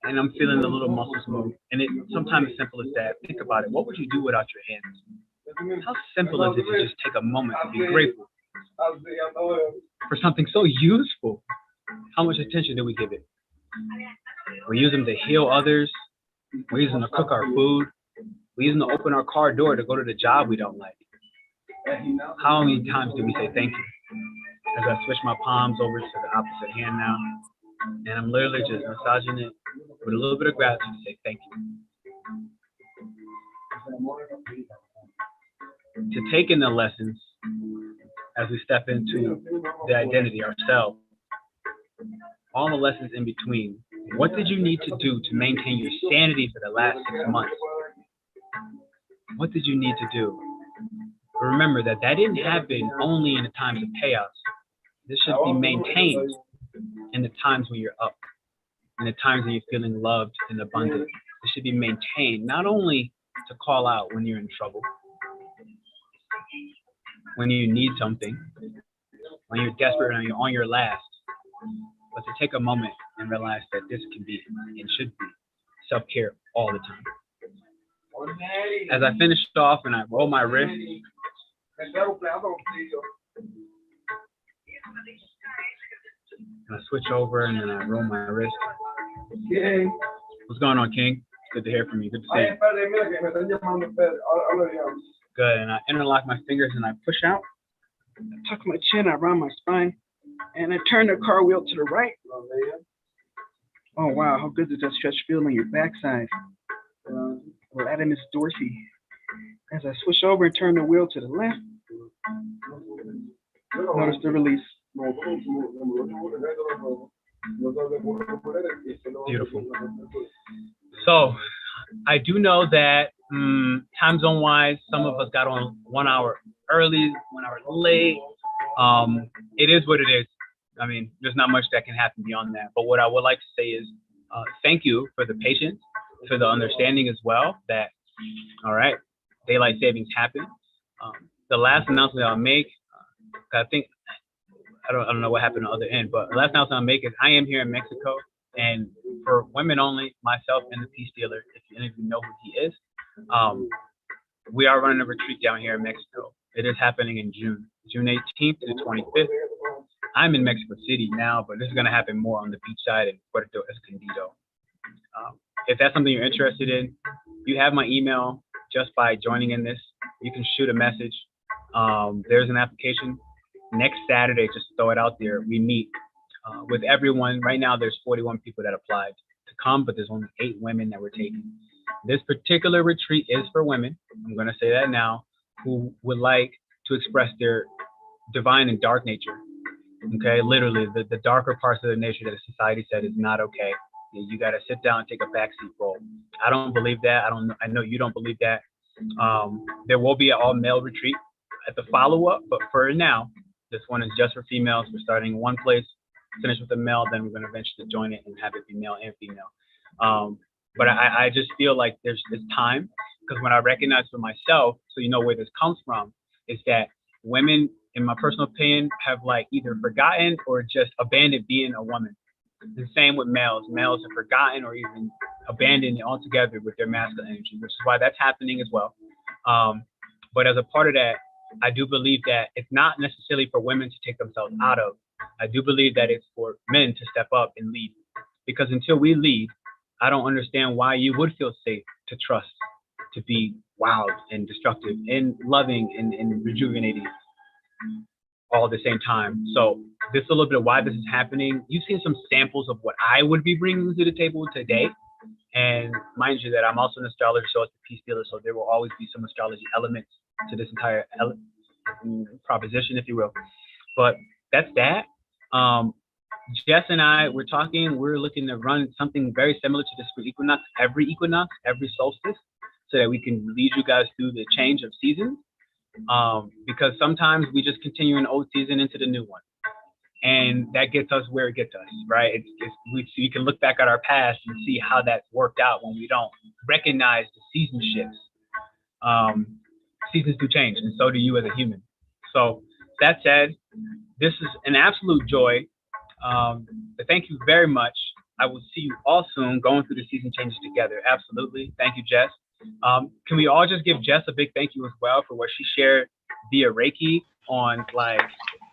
And I'm feeling the little muscles move. And it sometimes as simple as that. Think about it. What would you do without your hands? How simple is it to just take a moment to be grateful for something so useful? How much attention do we give it? We use them to heal others. We use them to cook our food. We use them to open our car door to go to the job we don't like. How many times do we say thank you? As I switch my palms over to the opposite hand now, and I'm literally just massaging it with a little bit of gratitude to say thank you. To take in the lessons as we step into the identity ourselves, all the lessons in between. What did you need to do to maintain your sanity for the last 6 months? What did you need to do? Remember that didn't happen only in the times of chaos. This should be maintained in the times when you're up, in the times when you're feeling loved and abundant. It should be maintained, not only to call out when you're in trouble, when you need something, when you're desperate and you're on your last, but to take a moment and realize that this can be and should be self-care all the time. As I finished off and I roll my wrist, and I switch over and then I roll my wrist. What's going on, King? Good to hear from you. Good to see you. Good. And I interlock my fingers and I push out. I tuck my chin, I round my spine, and I turn the car wheel to the right. Oh, wow. How good does that stretch feel on your backside? Well, that is Dorsey. As I switch over and turn the wheel to the left, notice the release. Beautiful. So I do know that time zone wise, some of us got on 1 hour early, 1 hour late. It is what it is. I mean, there's not much that can happen beyond that. But what I would like to say is thank you for the patience, for the understanding as well that, all right, daylight savings happen. The last announcement I'll make, I think, I don't know what happened on the other end, but the last announcement I'll make is I am here in Mexico, and for women only, myself and the Peace Dealer, if any of you know who he is, we are running a retreat down here in Mexico. It is happening in June 18th to the 25th. I'm in Mexico City now, but this is going to happen more on the beach side in Puerto Escondido. If that's something you're interested in, you have my email just by joining in this. You can shoot a message. There's an application. Next Saturday, just throw it out there, we meet with everyone. Right now, there's 41 people that applied to come, but there's only 8 women that we're taking. This particular retreat is for women, I'm going to say that now, who would like to express their divine and dark nature. Okay, literally the darker parts of the nature that society said is not okay. You got to sit down and take a backseat role. I don't believe that. I know you don't believe that. There will be an all male retreat at the follow-up, but for now, this one is just for females. We're starting in one place, finish with the male, then we're going to eventually join it and have it be male and female. But I just feel like it's time, because when I recognize for myself, so you know where this comes from, is that women, in my personal opinion, have like either forgotten or just abandoned being a woman. The same with males. Males have forgotten or even abandoned it altogether with their masculine energy, which is why that's happening as well. But as a part of that, I do believe that it's not necessarily for women to take themselves out of. I do believe that it's for men to step up and lead. Because until we lead, I don't understand why you would feel safe to trust, to be wild and destructive and loving and rejuvenating all at the same time. So this is a little bit of why this is happening. You've seen some samples of what I would be bringing to the table today. And mind you that I'm also an astrologer, so it's a Peace Dealer, so there will always be some astrology elements to this entire proposition, if you will. But that's that. Jess and I, we're looking to run something very similar to the Spring Equinox, every solstice, so that we can lead you guys through the change of seasons. Because sometimes we just continue an old season into the new one. And that gets us where it gets us, right? We can look back at our past and see how that's worked out when we don't recognize the season shifts. Seasons do change, and so do you as a human. So that said, this is an absolute joy. Thank you very much. I will see you all soon going through the season changes together. Absolutely. Thank you, Jess. Can we all just give Jess a big thank you as well for what she shared via Reiki on, like,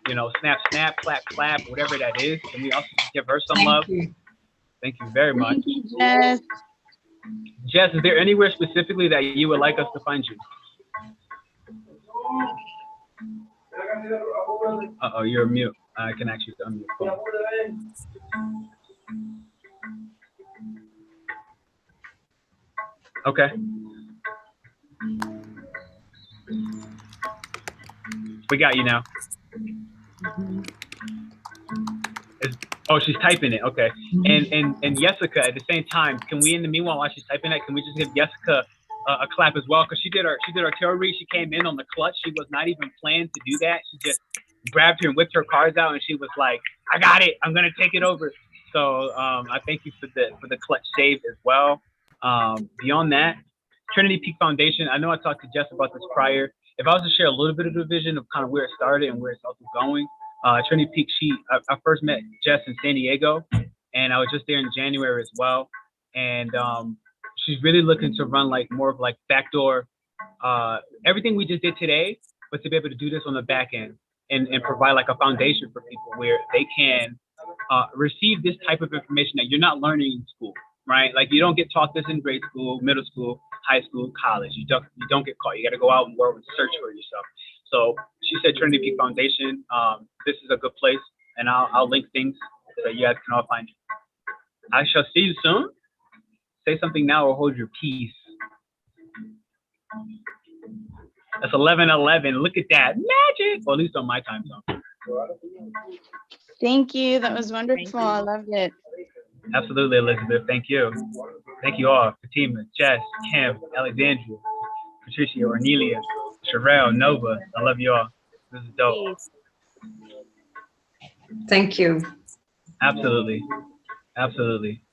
you know, snap, snap, clap, clap, whatever that is. Can we also give her some love? Thank you very much. Thank you, Jess. Jess, is there anywhere specifically that you would like us to find you? Uh-oh, you're mute. I can actually unmute your phone. Okay. We got you now. Oh, she's typing it. Okay. And Jessica, at the same time, can we, in the meanwhile, while she's typing that, can we just give Jessica a clap as well? Because she did our tarot read. She came in on the clutch. She was not even planning to do that. She just grabbed her and whipped her cards out, and she was like, I got it. I'm gonna take it over. So I thank you for the clutch save as well. Beyond that, Trinity Peak Foundation. I know I talked to Jess about this prior. If I was to share a little bit of the vision of kind of where it started and where it's also going, Trinity Peak, I first met Jess in San Diego, and I was just there in January as well. And she's really looking to run like more of like backdoor, everything we just did today, but to be able to do this on the back end and provide like a foundation for people where they can receive this type of information that you're not learning in school, right? Like you don't get taught this in grade school, middle school, high school, college. You don't get caught. You got to go out and work and search for yourself. So she said Trinity Peak Foundation. This is a good place, and I'll link things so you guys can all find it. I shall see you soon. Say something now or hold your peace. That's 11:11. Look at that magic. Well, at least on my time zone. Thank you. That was wonderful. I loved it. Absolutely, Elizabeth. Thank you. Thank you all. Fatima, Jess, Kim, Alexandria, Patricia, Ornelia, Sherelle, Nova. I love you all. This is dope. Thank you. Absolutely. Absolutely.